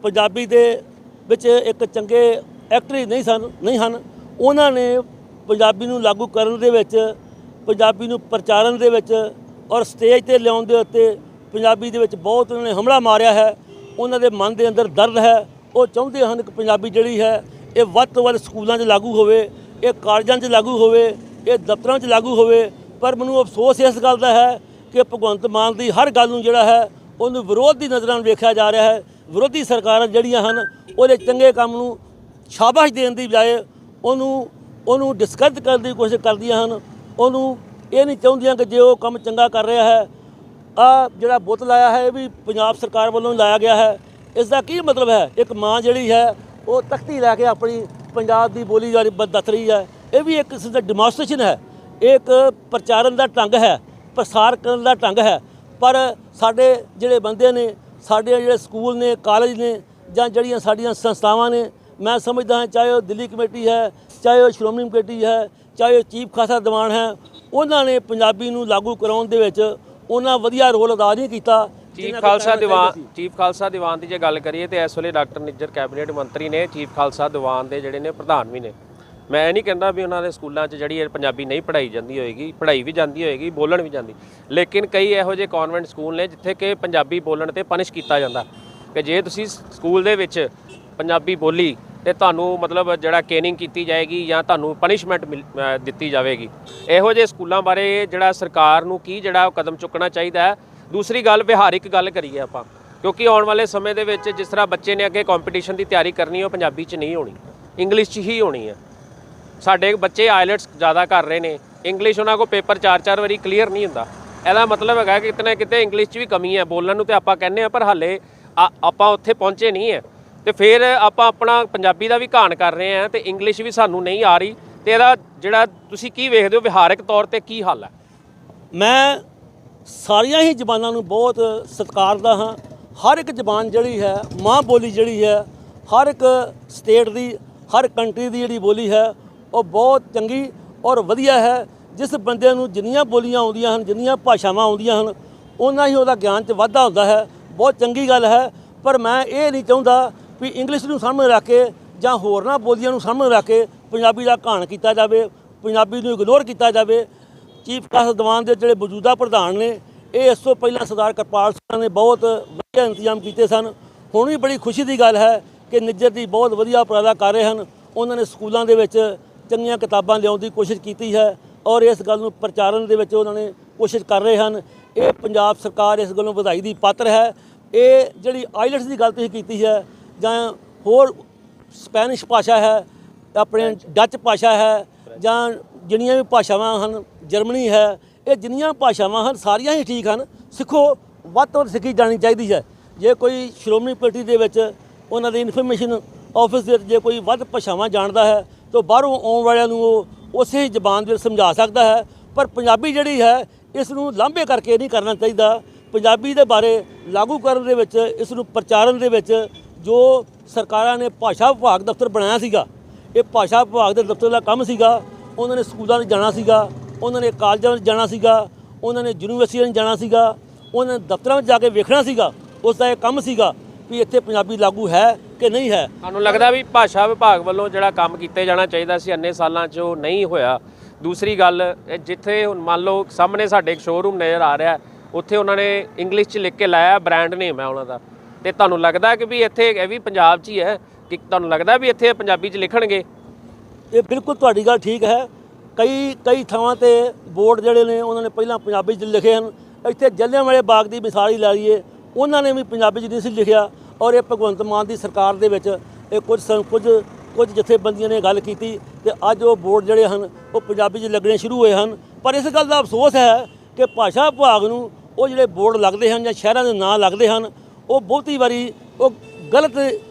S2: ਪੰਜਾਬੀ ਦੇ ਵਿੱਚ ਇੱਕ ਚੰਗੇ ਐਕਟਰ ਹੀ ਨਹੀਂ ਹਨ। ਉਹਨਾਂ ਨੇ ਪੰਜਾਬੀ ਨੂੰ ਲਾਗੂ ਕਰਨ ਦੇ ਵਿੱਚ, ਪੰਜਾਬੀ ਨੂੰ ਪ੍ਰਚਾਰਨ ਦੇ ਵਿੱਚ ਔਰ ਸਟੇਜ 'ਤੇ ਲਿਆਉਣ ਦੇ ਉੱਤੇ ਪੰਜਾਬੀ ਦੇ ਵਿੱਚ ਬਹੁਤ ਉਹਨਾਂ ਨੇ ਹਮਲਾ ਮਾਰਿਆ ਹੈ। ਉਹਨਾਂ ਦੇ ਮਨ ਦੇ ਅੰਦਰ ਦਰਦ ਹੈ। ਉਹ ਚਾਹੁੰਦੇ ਹਨ ਕਿ ਪੰਜਾਬੀ ਜਿਹੜੀ ਹੈ ਇਹ ਵੱਧ ਤੋਂ ਵੱਧ ਸਕੂਲਾਂ 'ਚ ਲਾਗੂ ਹੋਵੇ, ਇਹ ਕਾਲਜਾਂ 'ਚ ਲਾਗੂ ਹੋਵੇ, ਇਹ ਦਫ਼ਤਰਾਂ 'ਚ ਲਾਗੂ ਹੋਵੇ। ਪਰ ਮੈਨੂੰ ਅਫਸੋਸ ਇਸ ਗੱਲ ਦਾ ਹੈ ਕਿ ਭਗਵੰਤ ਮਾਨ ਦੀ ਹਰ ਗੱਲ ਨੂੰ ਜਿਹੜਾ ਹੈ ਉਹਨੂੰ ਵਿਰੋਧ ਦੀ ਨਜ਼ਰਾਂ ਨਾਲ ਵੇਖਿਆ ਜਾ ਰਿਹਾ ਹੈ। ਵਿਰੋਧੀ ਸਰਕਾਰਾਂ ਜਿਹੜੀਆਂ ਹਨ ਉਹਦੇ ਚੰਗੇ ਕੰਮ ਨੂੰ ਸ਼ਾਬਾਸ਼ ਦੇਣ ਦੀ ਬਜਾਏ ਉਹਨੂੰ ਡਿਸਕਰੈਡਿਟ ਕਰਨ ਦੀ ਕੋਸ਼ਿਸ਼ ਕਰਦੀਆਂ ਹਨ। ਉਹਨੂੰ ਇਹ ਨਹੀਂ ਚਾਹੁੰਦੀਆਂ ਕਿ ਜੇ ਉਹ ਕੰਮ ਚੰਗਾ ਕਰ ਰਿਹਾ ਹੈ, ਜਿਹੜਾ ਬੁੱਤ ਲਾਇਆ ਹੈ ਇਹ ਵੀ ਪੰਜਾਬ ਸਰਕਾਰ ਵੱਲੋਂ ਲਾਇਆ ਗਿਆ ਹੈ। ਇਸ ਦਾ ਕੀ ਮਤਲਬ ਹੈ? ਇੱਕ ਮਾਂ ਜਿਹੜੀ ਹੈ ਉਹ ਤਖਤੀ ਲੈ ਕੇ ਆਪਣੀ ਪੰਜਾਬ ਦੀ ਬੋਲੀ ਵਾਲੀ ਦੱਸ ਰਹੀ ਹੈ। ਇਹ ਵੀ ਇੱਕ ਕਿਸਮ ਦਾ ਡੈਮੋਨਸਟ੍ਰੇਸ਼ਨ ਹੈ, ਇੱਕ ਪ੍ਰਚਾਰਨ ਦਾ ਢੰਗ ਹੈ, ਪ੍ਰਸਾਰ ਕਰਨ ਦਾ ਢੰਗ ਹੈ। ਪਰ ਸਾਡੇ ਜਿਹੜੇ ਬੰਦੇ ਨੇ, ਸਾਡੇ ਜਿਹੜੇ ਸਕੂਲ ਨੇ, ਕਾਲਜ ਨੇ ਜਾਂ ਜਿਹੜੀਆਂ ਸਾਡੀਆਂ ਸੰਸਥਾਵਾਂ ਨੇ, ਮੈਂ ਸਮਝਦਾ ਹਾਂ ਚਾਹੇ ਉਹ ਦਿੱਲੀ ਕਮੇਟੀ ਹੈ, ਚਾਹੇ ਉਹ ਸ਼੍ਰੋਮਣੀ ਕਮੇਟੀ ਹੈ, ਚਾਹੇ ਉਹ ਚੀਫ ਖਾਲਸਾ ਦੀਵਾਨ ਹੈ, ਉਹਨਾਂ ਨੇ ਪੰਜਾਬੀ ਨੂੰ ਲਾਗੂ ਕਰਾਉਣ ਦੇ ਵਿੱਚ ਉਹਨਾਂ ਵਧੀਆ ਰੋਲ ਅਦਾ ਨਹੀਂ ਕੀਤਾ।
S1: ਚੀਫ ਖਾਲਸਾ ਦੀਵਾਨ ਦੀ ਜੇ ਗੱਲ ਕਰੀਏ ਤੇ ਇਸ ਵੇਲੇ ਡਾਕਟਰ ਨਿੱਜਰ ਕੈਬਨਿਟ ਮੰਤਰੀ ਨੇ, ਚੀਫ ਖਾਲਸਾ ਦੀਵਾਨ ਦੇ ਜਿਹੜੇ ਨੇ ਪ੍ਰਧਾਨ ਵੀ ਨੇ। ਮੈਂ ਇਹ ਨਹੀਂ ਕਹਿੰਦਾ ਵੀ ਉਹਨਾਂ ਦੇ ਸਕੂਲਾਂ 'ਚ ਜਿਹੜੀ ਪੰਜਾਬੀ ਨਹੀਂ ਪੜ੍ਹਾਈ ਜਾਂਦੀ ਹੋਏਗੀ, ਪੜ੍ਹਾਈ ਵੀ ਜਾਂਦੀ ਹੋਏਗੀ, ਬੋਲਣ ਵੀ ਜਾਂਦੀ, ਲੇਕਿਨ ਕਈ ਇਹੋ ਜਿਹੇ ਕਨਵੈਂਟ ਸਕੂਲ ਨੇ ਜਿੱਥੇ ਕਿ ਪੰਜਾਬੀ ਬੋਲਣ ਤੇ ਪਨਿਸ਼ ਕੀਤਾ ਜਾਂਦਾ ਕਿ ਜੇ ਤੁਸੀਂ ਸਕੂਲ ਦੇ ਵਿੱਚ ਪੰਜਾਬੀ ਬੋਲੀ ਤੇ ਤੁਹਾਨੂੰ ਮਤਲਬ ਜਿਹੜਾ ਕੇਨਿੰਗ ਕੀਤੀ ਜਾਏਗੀ ਜਾਂ ਤੁਹਾਨੂੰ ਪਨਿਸ਼ਮੈਂਟ ਦਿੱਤੀ ਜਾਵੇਗੀ। ਇਹੋ ਜਿਹੇ ਸਕੂਲਾਂ ਬਾਰੇ ਜਿਹੜਾ ਸਰਕਾਰ ਨੂੰ ਕੀ ਜਿਹੜਾ ਕਦਮ ਚੁੱਕਣਾ ਚਾਹੀਦਾ ਹੈ। ਦੂਸਰੀ ਗੱਲ, ਵਿਹਾਰਿਕ ਗੱਲ ਕਰੀਏ ਆਪਾਂ, ਕਿਉਂਕਿ ਆਉਣ ਵਾਲੇ ਸਮੇਂ ਦੇ ਵਿੱਚ ਜਿਸ ਤਰ੍ਹਾਂ ਬੱਚੇ ਨੇ ਅੱਗੇ ਕੰਪੀਟੀਸ਼ਨ ਦੀ ਤਿਆਰੀ ਕਰਨੀ ਉਹ ਪੰਜਾਬੀ 'ਚ ਨਹੀਂ ਹੋਣੀ, ਇੰਗਲਿਸ਼ 'ਚ ਹੀ ਹੋਣੀ ਹੈ। ਸਾਡੇ ਬੱਚੇ ਆਈਲੈਟਸ ਜ਼ਿਆਦਾ ਕਰ ਰਹੇ ਨੇ, ਇੰਗਲਿਸ਼ ਉਹਨਾਂ ਕੋਲ ਪੇਪਰ 4-4 ਵਾਰੀ ਕਲੀਅਰ ਨਹੀਂ ਹੁੰਦਾ। ਇਹਦਾ ਮਤਲਬ ਹੈਗਾ ਕਿ ਕਿਤੇ ਨਾ ਕਿਤੇ ਇੰਗਲਿਸ਼ 'ਚ ਵੀ ਕਮੀ ਹੈ। ਬੋਲਣ ਨੂੰ ਤੇ ਆਪਾਂ ਕਹਿੰਦੇ ਹਾਂ ਪਰ ਹਾਲੇ ਆਪਾਂ ਉੱਥੇ ਪਹੁੰਚੇ ਨਹੀਂ ਹੈ। ਤੇ ਫਿਰ ਆਪਾਂ ਆਪਣਾ ਪੰਜਾਬੀ ਦਾ ਵੀ ਘਾਣ ਕਰ ਰਹੇ ਹਾਂ ਤੇ ਇੰਗਲਿਸ਼ ਵੀ ਸਾਨੂੰ ਨਹੀਂ ਆ ਰਹੀ। ਤੇ ਇਹਦਾ ਜਿਹੜਾ ਤੁਸੀਂ ਕੀ ਵੇਖਦੇ ਹੋ ਵਿਹਾਰਕ ਤੌਰ ਤੇ ਕੀ ਹੱਲ ਹੈ?
S2: ਮੈਂ ਸਾਰੀਆਂ ਹੀ ਜ਼ਬਾਨਾਂ ਨੂੰ ਬਹੁਤ ਸਤਿਕਾਰਦਾ ਹਾਂ। ਹਰ ਇੱਕ ਜ਼ਬਾਨ ਜਿਹੜੀ ਹੈ, ਮਾਂ ਬੋਲੀ ਜਿਹੜੀ ਹੈ, ਹਰ ਇੱਕ ਸਟੇਟ ਦੀ, ਹਰ ਕੰਟਰੀ ਦੀ ਜਿਹੜੀ ਬੋਲੀ ਹੈ ਉਹ ਬਹੁਤ ਚੰਗੀ ਔਰ ਵਧੀਆ ਹੈ। ਜਿਸ ਬੰਦੇ ਨੂੰ ਜਿੰਨੀਆਂ ਬੋਲੀਆਂ ਆਉਂਦੀਆਂ ਹਨ, ਜਿੰਨੀਆਂ ਭਾਸ਼ਾਵਾਂ ਆਉਂਦੀਆਂ ਹਨ, ਓਨਾ ਹੀ ਉਹਦਾ ਗਿਆਨ 'ਚ ਵਾਧਾ ਹੁੰਦਾ ਹੈ। ਬਹੁਤ ਚੰਗੀ ਗੱਲ ਹੈ। ਪਰ ਮੈਂ ਇਹ ਨਹੀਂ ਚਾਹੁੰਦਾ ਵੀ ਇੰਗਲਿਸ਼ ਨੂੰ ਸਾਹਮਣੇ ਰੱਖ ਕੇ ਜਾਂ ਹੋਰਨਾਂ ਬੋਲੀਆਂ ਨੂੰ ਸਾਹਮਣੇ ਰੱਖ ਕੇ ਪੰਜਾਬੀ ਦਾ ਘਾਣ ਕੀਤਾ ਜਾਵੇ, ਪੰਜਾਬੀ ਨੂੰ ਇਗਨੋਰ ਕੀਤਾ ਜਾਵੇ। ਚੀਫ ਖਾਲਸਾ ਦੀਵਾਨ ਦੇ ਜਿਹੜੇ ਮੌਜੂਦਾ ਪ੍ਰਧਾਨ ਨੇ, ਇਹ ਇਸ ਤੋਂ ਪਹਿਲਾਂ ਸਰਦਾਰ ਕਿਰਪਾਲ ਸਿੰਘ ਨੇ ਬਹੁਤ ਵਧੀਆ ਇੰਤਜ਼ਾਮ ਕੀਤੇ ਸਨ। ਹੁਣ ਵੀ ਬੜੀ ਖੁਸ਼ੀ ਦੀ ਗੱਲ ਹੈ ਕਿ ਨਿੱਜਰ ਦੀ ਬਹੁਤ ਵਧੀਆ ਉਪਰਾਲਾ ਕਰ ਰਹੇ ਹਨ। ਉਹਨਾਂ ਨੇ ਸਕੂਲਾਂ ਦੇ ਵਿੱਚ ਚੰਗੀਆਂ ਕਿਤਾਬਾਂ ਲਿਆਉਣ ਦੀ ਕੋਸ਼ਿਸ਼ ਕੀਤੀ ਹੈ ਔਰ ਇਸ ਗੱਲ ਨੂੰ ਪ੍ਰਚਾਰਨ ਦੇ ਵਿੱਚ ਉਹਨਾਂ ਨੇ ਕੋਸ਼ਿਸ਼ ਕਰ ਰਹੇ ਹਨ। ਇਹ ਪੰਜਾਬ ਸਰਕਾਰ ਇਸ ਗੱਲੋਂ ਵਧਾਈ ਦੀ ਪਾਤਰ ਹੈ। ਇਹ ਜਿਹੜੀ ਆਈਲੈਟਸ ਦੀ ਗੱਲ ਤੁਸੀਂ ਕੀਤੀ ਹੈ ਜਾਂ ਹੋਰ ਸਪੈਨਿਸ਼ ਭਾਸ਼ਾ ਹੈ, ਆਪਣੇ ਡੱਚ ਭਾਸ਼ਾ ਹੈ ਜਾਂ ਜਿਹੜੀਆਂ ਵੀ ਭਾਸ਼ਾਵਾਂ ਹਨ, ਜਰਮਨੀ ਹੈ, ਇਹ ਜਿੰਨੀਆਂ ਭਾਸ਼ਾਵਾਂ ਹਨ ਸਾਰੀਆਂ ਹੀ ਠੀਕ ਹਨ। ਸਿੱਖੋ, ਵੱਧ ਤੋਂ ਵੱਧ ਸਿੱਖੀ ਜਾਣੀ ਚਾਹੀਦੀ ਹੈ। ਜੇ ਕੋਈ ਸ਼੍ਰੋਮਣੀ ਕਮੇਟੀ ਦੇ ਵਿੱਚ ਉਹਨਾਂ ਦੇ ਇਨਫੋਰਮੇਸ਼ਨ ਆਫਿਸ ਦੇ ਵਿੱਚ ਜੇ ਕੋਈ ਵੱਧ ਭਾਸ਼ਾਵਾਂ ਜਾਣਦਾ ਹੈ ਤਾਂ ਬਾਹਰੋਂ ਆਉਣ ਵਾਲਿਆਂ ਨੂੰ ਉਹ ਉਸੇ ਜ਼ਬਾਨ ਦੇ ਵਿੱਚ ਸਮਝਾ ਸਕਦਾ ਹੈ। ਪਰ ਪੰਜਾਬੀ ਜਿਹੜੀ ਹੈ ਇਸ ਨੂੰ ਲਾਂਭੇ ਕਰਕੇ ਨਹੀਂ ਕਰਨਾ ਚਾਹੀਦਾ। ਪੰਜਾਬੀ ਦੇ ਬਾਰੇ ਲਾਗੂ ਕਰਨ ਦੇ ਵਿੱਚ, ਇਸ ਨੂੰ ਪ੍ਰਚਾਰਨ ਦੇ ਵਿੱਚ ਜੋ ਸਰਕਾਰਾਂ ਨੇ ਭਾਸ਼ਾ ਵਿਭਾਗ ਦਫ਼ਤਰ ਬਣਾਇਆ ਸੀਗਾ, ਇਹ ਭਾਸ਼ਾ ਵਿਭਾਗ ਦੇ ਦਫ਼ਤਰ ਦਾ ਕੰਮ ਸੀਗਾ। ਉਹਨਾਂ ਨੇ ਸਕੂਲਾਂ 'ਚ ਜਾਣਾ ਸੀਗਾ, ਉਹਨਾਂ ਨੇ ਕਾਲਜਾਂ ਵਿੱਚ ਜਾਣਾ ਸੀਗਾ, ਉਹਨਾਂ ਨੇ ਯੂਨੀਵਰਸਿਟੀਆਂ 'ਚ ਜਾਣਾ ਸੀਗਾ, ਉਹਨਾਂ ਨੇ ਦਫ਼ਤਰਾਂ ਵਿੱਚ ਜਾ ਕੇ ਵੇਖਣਾ ਸੀਗਾ। ਉਸ ਦਾ ਇਹ ਕੰਮ ਸੀਗਾ ਵੀ ਇੱਥੇ ਪੰਜਾਬੀ ਲਾਗੂ ਹੈ ਕਿ ਨਹੀਂ ਹੈ।
S1: ਤੁਹਾਨੂੰ ਲੱਗਦਾ ਵੀ ਭਾਸ਼ਾ ਵਿਭਾਗ ਵੱਲੋਂ ਜਿਹੜਾ ਕੰਮ ਕੀਤੇ ਜਾਣਾ ਚਾਹੀਦਾ ਸੀ ਇੰਨੇ ਸਾਲਾਂ 'ਚ ਉਹ ਨਹੀਂ ਹੋਇਆ? ਦੂਸਰੀ ਗੱਲ, ਜਿੱਥੇ ਹੁਣ ਮੰਨ ਲਓ ਸਾਹਮਣੇ ਸਾਡੇ ਇੱਕ ਸ਼ੋਰੂਮ ਨਜ਼ਰ ਆ ਰਿਹਾ, ਉੱਥੇ ਉਹਨਾਂ ਨੇ ਇੰਗਲਿਸ਼ 'ਚ ਲਿਖ ਕੇ ਲਾਇਆ ਬ੍ਰਾਂਡ ਨੇਮ ਹੈ ਉਹਨਾਂ ਦਾ, ਤੇ ਤੁਹਾਨੂੰ ਲੱਗਦਾ ਕਿ ਵੀ ਇੱਥੇ ਇਹ ਵੀ ਪੰਜਾਬ 'ਚ ਹੀ ਹੈ ਕਿ ਤੁਹਾਨੂੰ ਲੱਗਦਾ ਵੀ ਇੱਥੇ ਪੰਜਾਬੀ 'ਚ ਲਿਖਣਗੇ?
S2: ਇਹ ਬਿਲਕੁਲ ਤੁਹਾਡੀ ਗੱਲ ਠੀਕ ਹੈ। ਕਈ ਥਾਵਾਂ ਤੇ ਬੋਰਡ ਜਿਹੜੇ ਨੇ ਉਹਨਾਂ ਨੇ ਪਹਿਲਾਂ ਪੰਜਾਬੀ 'ਚ ਲਿਖੇ ਹਨ। ਇੱਥੇ ਜਲ੍ਹਿਆਂਵਾਲੇ ਬਾਗ ਦੀ ਮਿਸਾਲ ਹੀ ਲਾ ਲਈਏ, ਉਹਨਾਂ ਨੇ ਵੀ ਪੰਜਾਬੀ 'ਚ ਨਹੀਂ ਸੀ ਲਿਖਿਆ। ਔਰ ਇਹ ਭਗਵੰਤ ਮਾਨ ਦੀ ਸਰਕਾਰ ਦੇ ਵਿੱਚ ਇਹ ਕੁਝ ਜਥੇਬੰਦੀਆਂ ਨੇ ਗੱਲ ਕੀਤੀ ਤੇ ਅੱਜ ਉਹ ਬੋਰਡ ਜਿਹੜੇ ਹਨ ਉਹ ਪੰਜਾਬੀ 'ਚ ਲੱਗਣੇ ਸ਼ੁਰੂ ਹੋਏ ਹਨ। ਪਰ ਇਸ ਗੱਲ ਦਾ ਅਫਸੋਸ ਹੈ ਕਿ ਭਾਸ਼ਾ ਵਿਭਾਗ ਨੂੰ ਉਹ ਜਿਹੜੇ ਬੋਰਡ ਲੱਗਦੇ ਹਨ ਜਾਂ ਸ਼ਹਿਰਾਂ ਦੇ ਨਾਂ ਲੱਗਦੇ ਹਨ, ਉਹ ਬਹੁਤੀ ਵਾਰੀ ਉਹ ਗਲਤ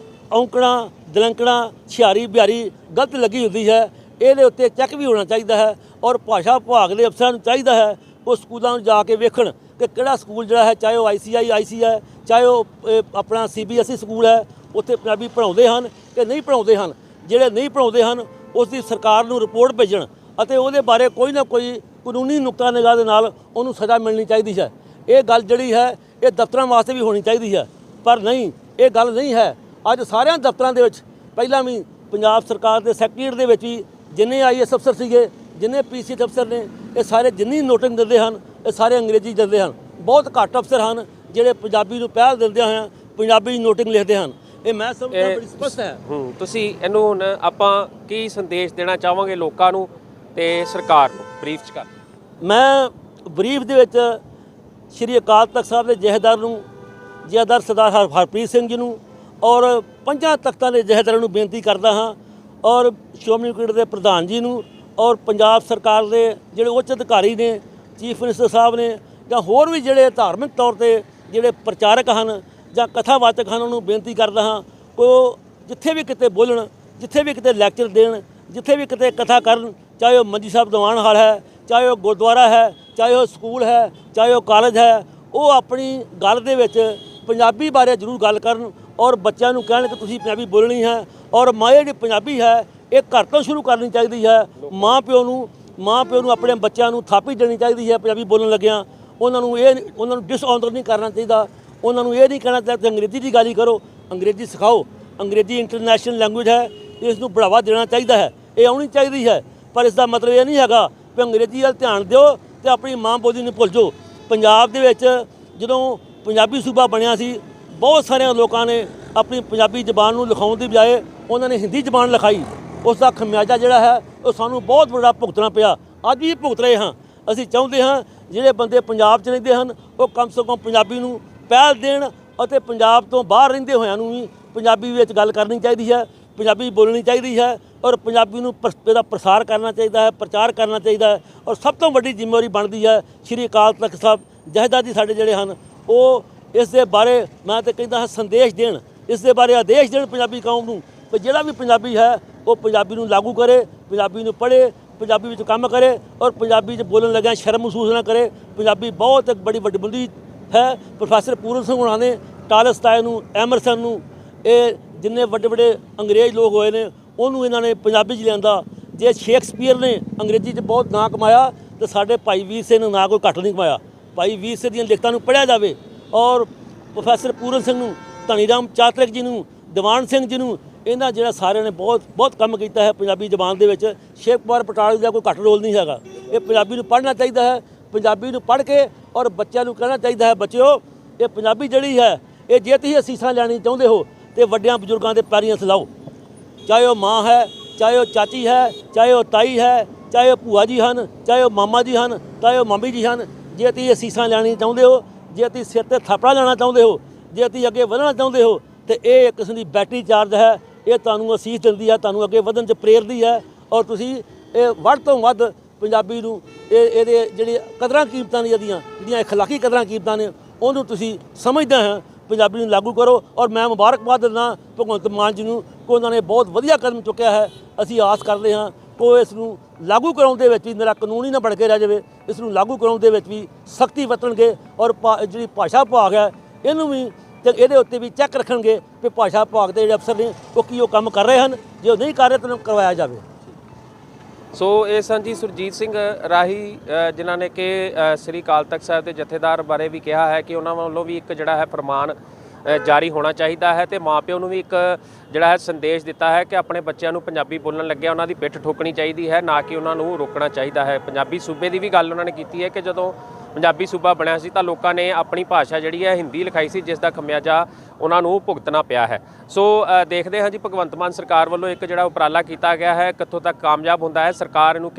S2: ਔਂਕੜਾਂ, ਦਲੰਕੜਾਂ, ਹੁਸ਼ਿਆਰੀ ਬਿਹਾਰੀ ਗਲਤ ਲੱਗੀ ਹੁੰਦੀ ਹੈ। ਇਹਦੇ ਉੱਤੇ ਚੈੱਕ ਵੀ ਹੋਣਾ ਚਾਹੀਦਾ ਹੈ। ਔਰ ਭਾਸ਼ਾ ਵਿਭਾਗ ਦੇ ਅਫਸਰਾਂ ਨੂੰ ਚਾਹੀਦਾ ਹੈ ਉਹ ਸਕੂਲਾਂ ਨੂੰ ਜਾ ਕੇ ਵੇਖਣ ਕਿ ਕਿਹੜਾ ਸਕੂਲ ਜਿਹੜਾ ਹੈ, ਚਾਹੇ ਉਹ ICI ਹੈ, ਚਾਹੇ ਉਹ ਆਪਣਾ CBSE ਸਕੂਲ ਹੈ, ਉੱਥੇ ਪੰਜਾਬੀ ਪੜ੍ਹਾਉਂਦੇ ਹਨ ਕਿ ਨਹੀਂ ਪੜ੍ਹਾਉਂਦੇ ਹਨ। ਜਿਹੜੇ ਨਹੀਂ ਪੜ੍ਹਾਉਂਦੇ ਹਨ ਉਸ ਦੀ ਸਰਕਾਰ ਨੂੰ ਰਿਪੋਰਟ ਭੇਜਣ ਅਤੇ ਉਹਦੇ ਬਾਰੇ ਕੋਈ ਨਾ ਕੋਈ ਕਾਨੂੰਨੀ ਨੁਕਤਾ ਨਿਗਾਹ ਦੇ ਨਾਲ ਉਹਨੂੰ ਸਜ਼ਾ ਮਿਲਣੀ ਚਾਹੀਦੀ ਹੈ। ਇਹ ਗੱਲ ਜਿਹੜੀ ਹੈ ਇਹ ਦਫ਼ਤਰਾਂ ਵਾਸਤੇ ਵੀ ਹੋਣੀ ਚਾਹੀਦੀ ਹੈ, ਪਰ ਨਹੀਂ, ਇਹ ਗੱਲ ਨਹੀਂ ਹੈ। ਅੱਜ ਸਾਰਿਆਂ ਦਫ਼ਤਰਾਂ ਦੇ ਵਿੱਚ, ਪਹਿਲਾਂ ਵੀ ਪੰਜਾਬ ਸਰਕਾਰ ਦੇ ਸੈਕਟਰੀਏਟ ਦੇ ਵਿੱਚ ਵੀ ਜਿੰਨੇ IAS ਅਫਸਰ ਸੀਗੇ, ਜਿੰਨੇ PC ਅਫਸਰ ਨੇ, ਇਹ ਸਾਰੇ ਜਿੰਨੀ ਨੋਟਿੰਗ ਦਿੰਦੇ ਹਨ ਇਹ ਸਾਰੇ ਅੰਗਰੇਜ਼ੀ ਦਿੰਦੇ ਹਨ। ਬਹੁਤ ਘੱਟ ਅਫਸਰ ਹਨ ਜਿਹੜੇ ਪੰਜਾਬੀ ਨੂੰ ਪਹਿਲ ਦਿੰਦੇ ਹੋਏ ਪੰਜਾਬੀ ਨੋਟਿੰਗ ਲਿਖਦੇ ਹਨ। ਇਹ ਮੈਂ ਸਮਝਦਾ ਬੜੀ ਸਪਸ਼ਟ ਹੈ।
S1: ਤੁਸੀਂ ਇਹਨੂੰ ਹੁਣ ਆਪਾਂ ਕੀ ਸੰਦੇਸ਼ ਦੇਣਾ ਚਾਹਾਂਗੇ ਲੋਕਾਂ ਨੂੰ ਤੇ ਸਰਕਾਰ ਨੂੰ ਬਰੀਫ 'ਚ ਕਰ?
S2: ਮੈਂ ਬਰੀਫ ਦੇ ਵਿੱਚ ਸ਼੍ਰੀ ਅਕਾਲ ਤਖਤ ਸਾਹਿਬ ਦੇ ਜਥੇਦਾਰ ਸਰਦਾਰ ਹਰਪ੍ਰੀਤ ਸਿੰਘ ਜੀ ਨੂੰ ਔਰ 5 ਤਖਤਾਂ ਦੇ ਜਥੇਦਾਰਾਂ ਨੂੰ ਬੇਨਤੀ ਕਰਦਾ ਹਾਂ, ਔਰ ਸ਼੍ਰੋਮਣੀ ਕਮੇਟੀ ਦੇ ਪ੍ਰਧਾਨ ਜੀ ਨੂੰ, ਔਰ ਪੰਜਾਬ ਸਰਕਾਰ ਦੇ ਜਿਹੜੇ ਉੱਚ ਅਧਿਕਾਰੀ ਨੇ, ਚੀਫ ਮਿਨਿਸਟਰ ਸਾਹਿਬ ਨੇ, ਜਾਂ ਹੋਰ ਵੀ ਜਿਹੜੇ ਧਾਰਮਿਕ ਤੌਰ ਤੇ ਜਿਹੜੇ ਪ੍ਰਚਾਰਕ ਹਨ ਜਾਂ ਕਥਾਵਾਚਕ ਹਨ, ਉਹਨੂੰ ਬੇਨਤੀ ਕਰਦਾ ਹਾਂ ਕਿ ਉਹ ਜਿੱਥੇ ਵੀ ਕਿਤੇ ਬੋਲਣ, ਜਿੱਥੇ ਵੀ ਕਿਤੇ ਲੈਕਚਰ ਦੇਣ, ਜਿੱਥੇ ਵੀ ਕਿਤੇ ਕਥਾ ਕਰਨ, ਚਾਹੇ ਉਹ ਮੰਜੀ ਸਾਹਿਬ ਦੀਵਾਨ ਹਾਲ ਹੈ, ਚਾਹੇ ਉਹ ਗੁਰਦੁਆਰਾ ਹੈ, ਚਾਹੇ ਉਹ ਸਕੂਲ ਹੈ, ਚਾਹੇ ਉਹ ਕਾਲਜ ਹੈ, ਉਹ ਆਪਣੀ ਗੱਲ ਦੇ ਵਿੱਚ ਪੰਜਾਬੀ ਬਾਰੇ ਜ਼ਰੂਰ ਗੱਲ ਕਰਨ ਔਰ ਬੱਚਿਆਂ ਨੂੰ ਕਹਿਣ ਕਿ ਤੁਸੀਂ ਪੰਜਾਬੀ ਬੋਲਣੀ ਹੈ। ਔਰ ਮਾਂ ਜਿਹੜੀ ਪੰਜਾਬੀ ਹੈ ਇਹ ਘਰ ਤੋਂ ਸ਼ੁਰੂ ਕਰਨੀ ਚਾਹੀਦੀ ਹੈ। ਮਾਂ ਪਿਓ ਨੂੰ ਆਪਣੇ ਬੱਚਿਆਂ ਨੂੰ ਥਾਪੀ ਦੇਣੀ ਚਾਹੀਦੀ ਹੈ ਪੰਜਾਬੀ ਬੋਲਣ ਲੱਗਿਆਂ। ਉਹਨਾਂ ਨੂੰ ਡਿਸਆਨਰ ਨਹੀਂ ਕਰਨਾ ਚਾਹੀਦਾ। ਉਹਨਾਂ ਨੂੰ ਇਹ ਨਹੀਂ ਕਹਿਣਾ ਚਾਹੀਦਾ ਅੰਗਰੇਜ਼ੀ ਦੀ ਗੱਲ ਹੀ ਕਰੋ, ਅੰਗਰੇਜ਼ੀ ਸਿਖਾਓ। ਅੰਗਰੇਜ਼ੀ ਇੰਟਰਨੈਸ਼ਨਲ ਲੈਂਗੁਏਜ ਹੈ, ਇਸ ਨੂੰ ਬੜਾਵਾ ਦੇਣਾ ਚਾਹੀਦਾ ਹੈ, ਇਹ ਆਉਣੀ ਚਾਹੀਦੀ ਹੈ। ਪਰ ਇਸ ਦਾ ਮਤਲਬ ਇਹ ਨਹੀਂ ਹੈਗਾ ਕਿ ਅੰਗਰੇਜ਼ੀ ਵੱਲ ਧਿਆਨ ਦਿਓ ਤੇ ਆਪਣੀ ਮਾਂ ਬੋਲੀ ਨੂੰ ਭੁੱਲ ਜਾਓ। ਪੰਜਾਬ ਦੇ ਵਿੱਚ ਜਦੋਂ ਪੰਜਾਬੀ ਸੂਬਾ ਬਣਿਆ ਸੀ, ਬਹੁਤ ਸਾਰਿਆਂ ਲੋਕਾਂ ਨੇ ਆਪਣੀ ਪੰਜਾਬੀ ਜ਼ਬਾਨ ਨੂੰ ਲਿਖਾਉਣ ਦੀ ਬਜਾਏ ਉਹਨਾਂ ਨੇ ਹਿੰਦੀ ਜ਼ਬਾਨ ਲਿਖਾਈ। ਉਸ ਦਾ ਖਮਿਆਜਾ ਜਿਹੜਾ ਹੈ ਉਹ ਸਾਨੂੰ ਬਹੁਤ ਵੱਡਾ ਭੁਗਤਣਾ ਪਿਆ। ਅੱਜ ਵੀ ਭੁਗਤ ਰਹੇ ਹਾਂ। ਅਸੀਂ ਚਾਹੁੰਦੇ ਹਾਂ ਜਿਹੜੇ ਬੰਦੇ ਪੰਜਾਬ 'ਚ ਰਹਿੰਦੇ ਹਨ ਉਹ ਕਮ ਸੇ ਕਮ ਪੰਜਾਬੀ ਨੂੰ ਪਹਿਲ ਦੇਣ ਅਤੇ ਪੰਜਾਬ ਤੋਂ ਬਾਹਰ ਰਹਿੰਦੇ ਹੋਇਆਂ ਨੂੰ ਵੀ ਪੰਜਾਬੀ ਵਿੱਚ ਗੱਲ ਕਰਨੀ ਚਾਹੀਦੀ ਹੈ, ਪੰਜਾਬੀ ਬੋਲਣੀ ਚਾਹੀਦੀ ਹੈ ਔਰ ਪੰਜਾਬੀ ਨੂੰ ਇਹਦਾ ਪ੍ਰਸਾਰ ਕਰਨਾ ਚਾਹੀਦਾ ਹੈ, ਪ੍ਰਚਾਰ ਕਰਨਾ ਚਾਹੀਦਾ ਹੈ। ਔਰ ਸਭ ਤੋਂ ਵੱਡੀ ਜ਼ਿੰਮੇਵਾਰੀ ਬਣਦੀ ਹੈ ਸ਼੍ਰੀ ਅਕਾਲ ਤਖਤ ਸਾਹਿਬ ਜਥੇਦਾਰ ਜੀ ਸਾਡੇ ਜਿਹੜੇ ਹਨ ਉਹ ਇਸ ਦੇ ਬਾਰੇ ਮੈਂ ਤਾਂ ਕਹਿੰਦਾ ਹਾਂ ਸੰਦੇਸ਼ ਦੇਣ, ਇਸ ਦੇ ਬਾਰੇ ਆਦੇਸ਼ ਦੇਣ ਪੰਜਾਬੀ ਕੌਮ ਨੂੰ ਕਿ ਜਿਹੜਾ ਵੀ ਪੰਜਾਬੀ ਹੈ ਉਹ ਪੰਜਾਬੀ ਨੂੰ ਲਾਗੂ ਕਰੇ, ਪੰਜਾਬੀ ਨੂੰ ਪੜ੍ਹੇ, ਪੰਜਾਬੀ ਵਿੱਚ ਕੰਮ ਕਰੇ ਔਰ ਪੰਜਾਬੀ 'ਚ ਬੋਲਣ ਲੱਗਿਆ ਸ਼ਰਮ ਮਹਿਸੂਸ ਨਾ ਕਰੇ। ਪੰਜਾਬੀ ਬਹੁਤ ਇੱਕ ਬੜੀ ਵੱਡੀ ਬੁੱਲੀ ਹੈ। ਪ੍ਰੋਫੈਸਰ ਪੂਰਨ ਸਿੰਘ ਹੁਣਾਂ ਨੇ ਟਾਲਸਟਾਏ ਨੂੰ, ਐਮਰਸਨ ਨੂੰ, ਇਹ ਜਿੰਨੇ ਵੱਡੇ ਵੱਡੇ ਅੰਗਰੇਜ਼ ਲੋਕ ਹੋਏ ਨੇ ਉਹਨੂੰ ਇਹਨਾਂ ਨੇ ਪੰਜਾਬੀ 'ਚ ਲਿਆਂਦਾ। ਜੇ ਸ਼ੇਕਸਪੀਅਰ ਨੇ ਅੰਗਰੇਜ਼ੀ 'ਚ ਬਹੁਤ ਨਾਂ ਕਮਾਇਆ ਤੇ ਸਾਡੇ ਭਾਈ ਵੀਰ ਸਿੰਘ ਨੇ ਨਾਂ ਕੋਈ ਘੱਟ ਨਹੀਂ ਕਮਾਇਆ। ਭਾਈ ਵੀਰ ਸਿੰਘ ਦੀਆਂ ਲਿਖਤਾਂ ਨੂੰ ਪੜ੍ਹਿਆ ਜਾਵੇ ਔਰ ਪ੍ਰੋਫੈਸਰ ਪੂਰਨ ਸਿੰਘ ਨੂੰ, ਧਨੀ ਰਾਮ ਚਾਤਰਿਕ ਜੀ ਨੂੰ, ਦੀਵਾਨ ਸਿੰਘ ਜੀ ਨੂੰ, ਇਹਨਾਂ ਜਿਹੜਾ ਸਾਰਿਆਂ ਨੇ ਬਹੁਤ ਕੰਮ ਕੀਤਾ ਹੈ ਪੰਜਾਬੀ ਜ਼ਬਾਨ ਦੇ ਵਿੱਚ। ਸ਼ੇਖ ਕੁਮਾਰ ਬਟਾਲਵੀ ਦਾ ਕੋਈ ਘੱਟ ਰੋਲ ਨਹੀਂ ਹੈਗਾ। ਇਹ ਪੰਜਾਬੀ ਨੂੰ ਪੜ੍ਹਨਾ ਚਾਹੀਦਾ ਹੈ। ਪੰਜਾਬੀ ਨੂੰ ਪੜ੍ਹ ਕੇ ਔਰ ਬੱਚਿਆਂ ਨੂੰ ਕਹਿਣਾ ਚਾਹੀਦਾ ਹੈ ਬੱਚਿਓ ਇਹ ਪੰਜਾਬੀ ਜਿਹੜੀ ਹੈ ਇਹ ਜੇ ਤੁਸੀਂ ਅਸੀਸਾਂ ਲੈਣੀ ਚਾਹੁੰਦੇ ਹੋ ਤੇ ਵੱਡਿਆਂ ਬਜ਼ੁਰਗਾਂ ਦੇ ਪੈਰੀਂ ਹੱਥ ਲਾਓ। ਚਾਹੇ ਉਹ ਮਾਂ ਹੈ, ਚਾਹੇ ਉਹ ਚਾਚੀ ਹੈ, ਚਾਹੇ ਉਹ ਤਾਈ ਹੈ, ਚਾਹੇ ਉਹ ਭੂਆ ਜੀ ਹਨ, ਚਾਹੇ ਉਹ ਮਾਮਾ ਜੀ ਹਨ, ਚਾਹੇ ਉਹ ਮਾਮੀ ਜੀ ਹਨ। ਜੇ ਤੁਸੀਂ ਅਸੀਸਾਂ ਲੈਣੀ ਚਾਹੁੰਦੇ ਹੋ, ਜੇ ਤੁਸੀਂ ਸਿਰ ਤੇ ਥਾਪੜਾ ਲੈਣਾ ਚਾਹੁੰਦੇ ਹੋ, ਜੇ ਤੁਸੀਂ ਅੱਗੇ ਵਧਣਾ ਚਾਹੁੰਦੇ ਹੋ ਤੇ ਇਹ ਇੱਕ ਕਿਸਮ ਦੀ ਬੈਟਰੀ ਚਾਰਜ ਹੈ। ਇਹ ਤੁਹਾਨੂੰ ਅਸੀਸ ਦਿੰਦੀ ਹੈ, ਤੁਹਾਨੂੰ ਅੱਗੇ ਵਧਣ 'ਚ ਪ੍ਰੇਰਦੀ ਹੈ ਔਰ ਤੁਸੀਂ ਇਹ ਵੱਧ ਤੋਂ ਵੱਧ ਪੰਜਾਬੀ ਨੂੰ ਇਹਦੇ ਜਿਹੜੀ ਕਦਰਾਂ ਕੀਮਤਾਂ ਨੇ ਜਿਹੜੀਆਂ ਅਖਲਾਕੀ ਕਦਰਾਂ ਕੀਮਤਾਂ ਨੇ ਉਹਨੂੰ ਤੁਸੀਂ ਸਮਝਦੇ ਹਾਂ ਪੰਜਾਬੀ ਨੂੰ ਲਾਗੂ ਕਰੋ। ਔਰ ਮੈਂ ਮੁਬਾਰਕਬਾਦ ਦਿੰਦਾ ਭਗਵੰਤ ਮਾਨ ਜੀ ਨੂੰ ਕਿ ਉਹਨਾਂ ਨੇ ਬਹੁਤ ਵਧੀਆ ਕਦਮ ਚੁੱਕਿਆ ਹੈ। ਅਸੀਂ ਆਸ ਕਰਦੇ ਹਾਂ ਕਿ ਇਸ ਨੂੰ ਲਾਗੂ ਕਰਾਉਣ ਦੇ ਵਿੱਚ ਵੀ ਮੇਰਾ ਕਾਨੂੰਨ ਹੀ ਨਾ ਬਣ ਕੇ ਰਹਿ ਜਾਵੇ, ਇਸ ਨੂੰ ਲਾਗੂ ਕਰਾਉਣ ਦੇ ਵਿੱਚ ਵੀ ਸਖਤੀ ਵਰਤਣਗੇ। ਔਰ ਜਿਹੜੀ ਭਾਸ਼ਾ ਵਿਭਾਗ ਹੈ ਇਹਨੂੰ ਵੀ ਤੇ ਇਹਦੇ ਉੱਤੇ ਵੀ ਚੈੱਕ ਰੱਖਣਗੇ ਕਿ ਭਾਸ਼ਾ ਵਿਭਾਗ ਦੇ ਜਿਹੜੇ ਅਫਸਰ ਨੇ ਉਹ ਕੰਮ ਕਰ ਰਹੇ ਹਨ, ਜੇ ਉਹ ਨਹੀਂ ਕਰ ਰਹੇ ਤਾਂ ਉਹਨੂੰ ਕਰਵਾਇਆ ਜਾਵੇ।
S1: ਸੋ ਇਹ ਸਨ ਜੀ ਸੁਰਜੀਤ ਸਿੰਘ ਰਾਹੀ, ਜਿਨ੍ਹਾਂ ਨੇ ਕਿ ਸ੍ਰੀ ਅਕਾਲ ਤਖਤ ਸਾਹਿਬ ਦੇ ਜਥੇਦਾਰ ਬਾਰੇ ਵੀ ਕਿਹਾ ਹੈ ਕਿ ਉਹਨਾਂ ਵੱਲੋਂ ਵੀ ਇੱਕ ਜਿਹੜਾ ਹੈ ਫਰਮਾਨ ਜਾਰੀ ਹੋਣਾ ਚਾਹੀਦਾ ਹੈ ਤੇ ਮਾਪਿਓ ਨੂੰ ਵੀ ਇੱਕ ਜਿਹੜਾ ਹੈ ਸੰਦੇਸ਼ ਦਿੱਤਾ ਹੈ ਕਿ ਆਪਣੇ ਬੱਚਿਆਂ ਨੂੰ ਪੰਜਾਬੀ ਬੋਲਣ ਲੱਗਿਆ ਉਹਨਾਂ ਦੀ ਪਿੱਠ ਠੋਕਣੀ ਚਾਹੀਦੀ ਹੈ, ਨਾ ਕਿ ਉਹਨਾਂ ਨੂੰ ਰੋਕਣਾ ਚਾਹੀਦਾ ਹੈ। ਪੰਜਾਬੀ ਸੂਬੇ ਦੀ ਵੀ ਗੱਲ ਉਹਨਾਂ ਨੇ ਕੀਤੀ ਹੈ ਕਿ ਜਦੋਂ ਪੰਜਾਬੀ ਸੂਬਾ ਬਣਿਆ ਸੀ ਤਾਂ ਲੋਕਾਂ ਨੇ ਆਪਣੀ ਭਾਸ਼ਾ ਜਿਹੜੀ ਹੈ ਹਿੰਦੀ ਲਿਖਾਈ ਸੀ, ਜਿਸ ਦਾ ਖਮਿਆਜਾ ਉਹਨਾਂ ਨੂੰ ਭੁਗਤਣਾ ਪਿਆ ਹੈ। ਸੋ ਦੇਖਦੇ ਹਾਂ ਜੀ ਭਗਵੰਤ ਮਾਨ ਸਰਕਾਰ ਵੱਲੋਂ ਇੱਕ ਜਿਹੜਾ ਉਪਰਾਲਾ ਕੀਤਾ ਗਿਆ ਹੈ ਕਿੱਥੋਂ ਤੱਕ ਕਾਮਯਾਬ ਹੁੰਦਾ ਹੈ, ਸਰਕਾਰ ਇਹਨੂੰ